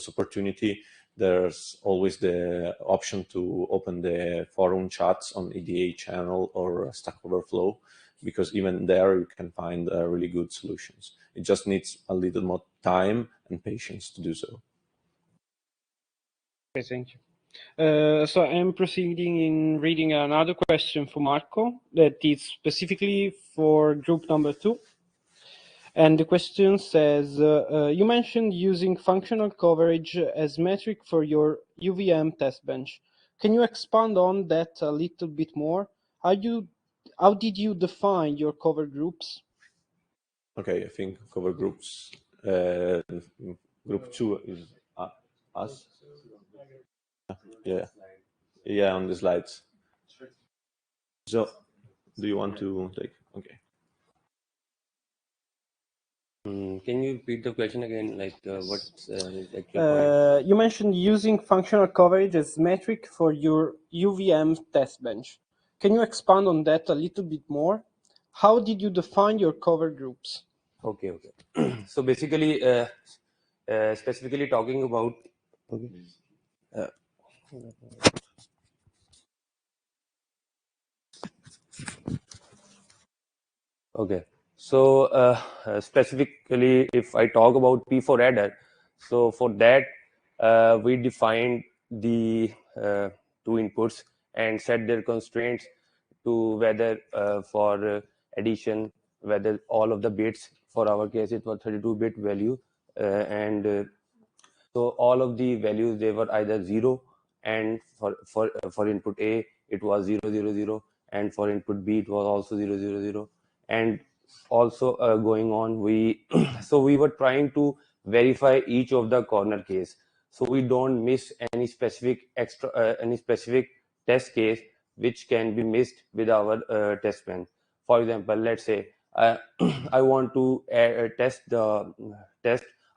opportunity, there's always the option to open the forum chats on EDA channel or Stack Overflow, because even there you can find really good solutions. It just needs a little more time and patience to do so. Okay, thank you. So I'm proceeding in reading another question for Marco that is specifically for group number 2. And the question says, you mentioned using functional coverage as metric for your UVM test bench. Can you expand on that a little bit more? How did you define your cover groups? Okay, I think cover groups, group 2 is us. Yeah, on the slides. So, do you want to take? Okay. Can you repeat the question again? Like, what's his actual point? You mentioned using functional coverage as metric for your UVM test bench. Can you expand on that a little bit more? How did you define your cover groups? Okay. So basically, specifically talking about. Okay. So specifically, if I talk about P4 adder, so for that we defined the two inputs and set their constraints to whether for addition, whether all of the bits, for our case it was 32-bit value, and so all of the values, they were either 0, and for input A it was 0 0 0, and for input B it was also 0 0 0, and also going on, we so we were trying to verify each of the corner case, so we don't miss any specific test case which can be missed with our test bench. For example, let's say I want to test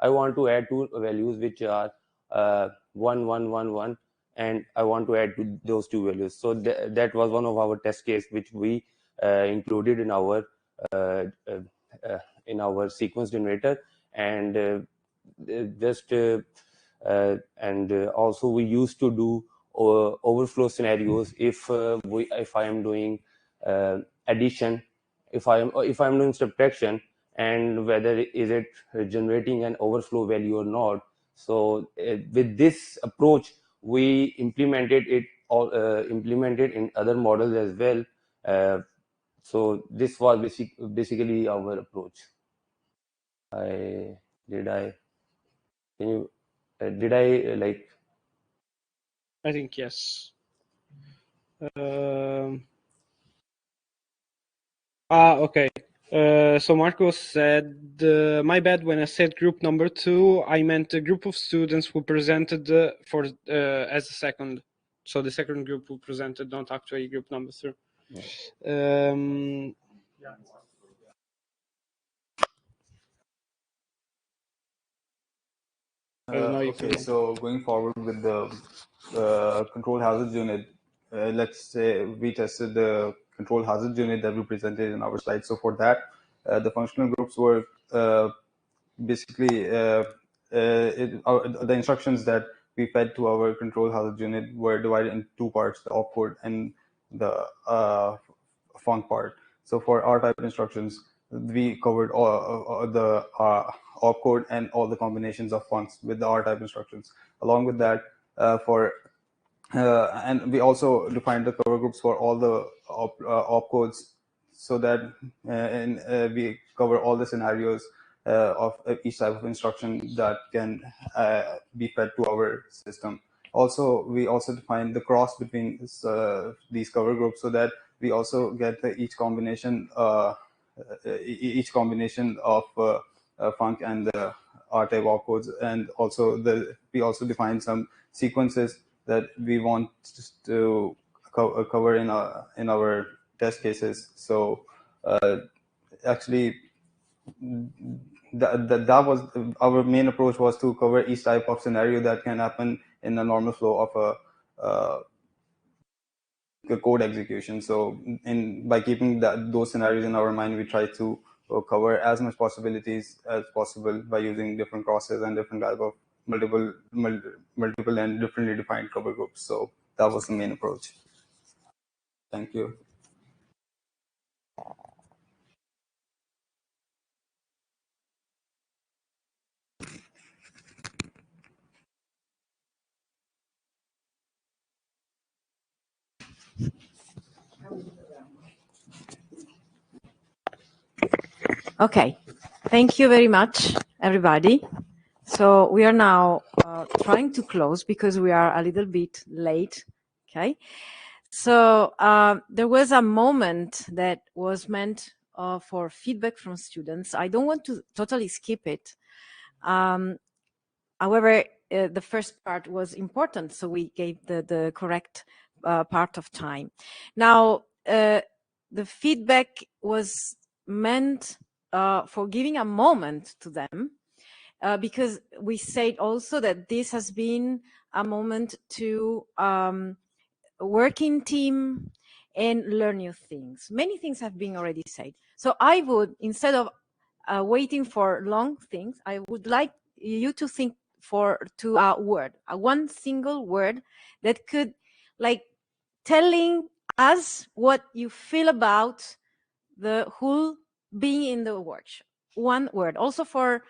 I want to add two values which are 1 1 1 1, and I want to add to those two values. So that was one of our test case which we included in our sequence generator, and also we used to do overflow scenarios if I am doing addition, if I'm doing subtraction, and whether is it generating an overflow value or not. So with this approach, we implemented in other models as well. So this was basically our approach. Did I I think yes. Okay. So Marco said, my bad, when I said group number 2, I meant a group of students who presented as a second. So the second group who presented, not actually group number 3. Okay, so going forward with the control hazard unit, let's say we tested the control hazard unit that we presented in our slide. So for that, the functional groups were basically the instructions that we fed to our control hazard unit were divided into two parts: the opcode and the func part. So for R-type instructions, we covered all the opcode and all the combinations of funcs with the R-type instructions. Along with that, and we also defined the cover groups for all the opcodes, so that we cover all the scenarios of each type of instruction that can be fed to our system. Also, we also define the cross between these cover groups, so that we also get each combination of func and the R-type opcodes, and also we also define some sequences that we want to cover in our test cases. So actually, that was our main approach, was to cover each type of scenario that can happen in a normal flow of a code execution. So by keeping those scenarios in our mind, we try to cover as much possibilities as possible by using different crosses and different type of multiple and differently defined cover groups. So that was the main approach. Thank you. Okay, thank you very much, everybody. So we are now trying to close because we are a little bit late, okay? So there was a moment that was meant for feedback from students. I don't want to totally skip it. However, the first part was important, so we gave the correct part of time. Now, the feedback was meant for giving a moment to them, because we said also that this has been a moment to work in team and learn new things. Many things have been already said. So I would, instead of waiting for long things, I would like you to think to a word, one single word that could, like, telling us what you feel about the whole being in the workshop. One word. Also for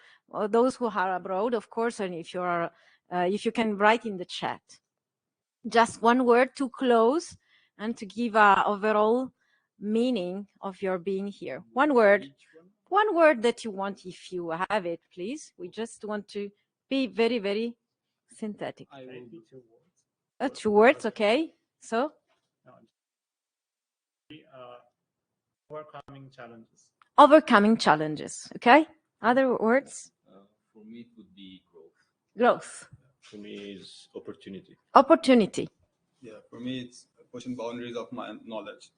those who are abroad, of course, and if you are, if you can write in the chat. Just one word to close and to give a overall meaning of your being here. One word that you want, if you have it, please. We just want to be very, very synthetic. I will do 2 words. 2 words, okay. So? Overcoming challenges. Overcoming challenges, okay. Other words? For me, it would be growth. Growth. For me, is opportunity. Opportunity. Yeah, for me, it's pushing boundaries of my knowledge.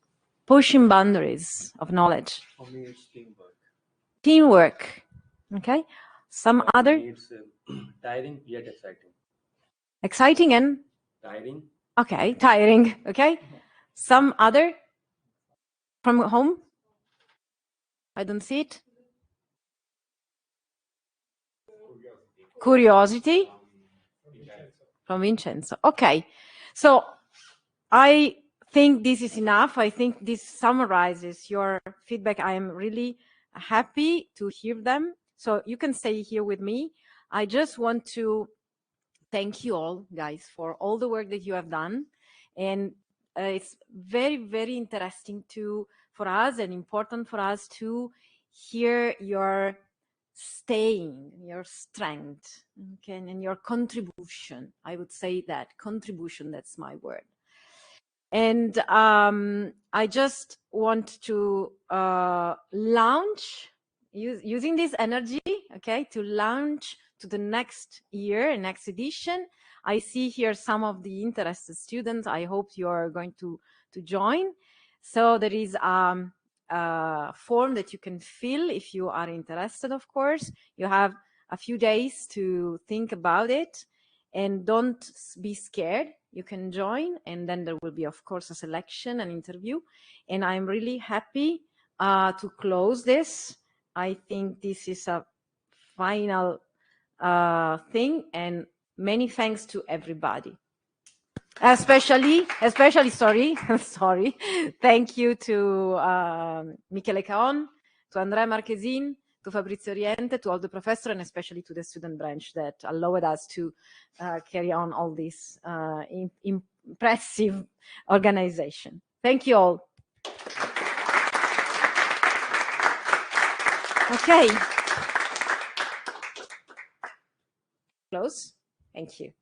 Pushing boundaries of knowledge. For me, it's teamwork. Teamwork. Okay. Some other? It's tiring yet exciting. Exciting and? Tiring. Okay, tiring. Okay. Some other? From home? I don't see it. Curiosity. From Vincenzo. Okay. So I think this is enough. I think this summarizes your feedback. I am really happy to hear them. So you can stay here with me. I just want to thank you all, guys, for all the work that you have done. And it's very, very interesting for us and important for us to hear your staying, your strength, okay, and your contribution. I would say that contribution, that's my word. And I just want to launch, using this energy, okay, to launch to the next year, next edition. I see here some of the interested students. I hope you are going to join. So there is a form that you can fill if you are interested, of course. You have a few days to think about it. And don't be scared. You can join, and then there will be, of course, a selection, an interview. And I'm really happy to close this. I think this is a final thing, and many thanks to everybody. Especially, sorry, thank you to Michele Caon, to Andrea Marchesin, to Fabrizio Oriente, to all the professors, and especially to the student branch that allowed us to carry on all this impressive organization. Thank you all. Okay. Close. Thank you.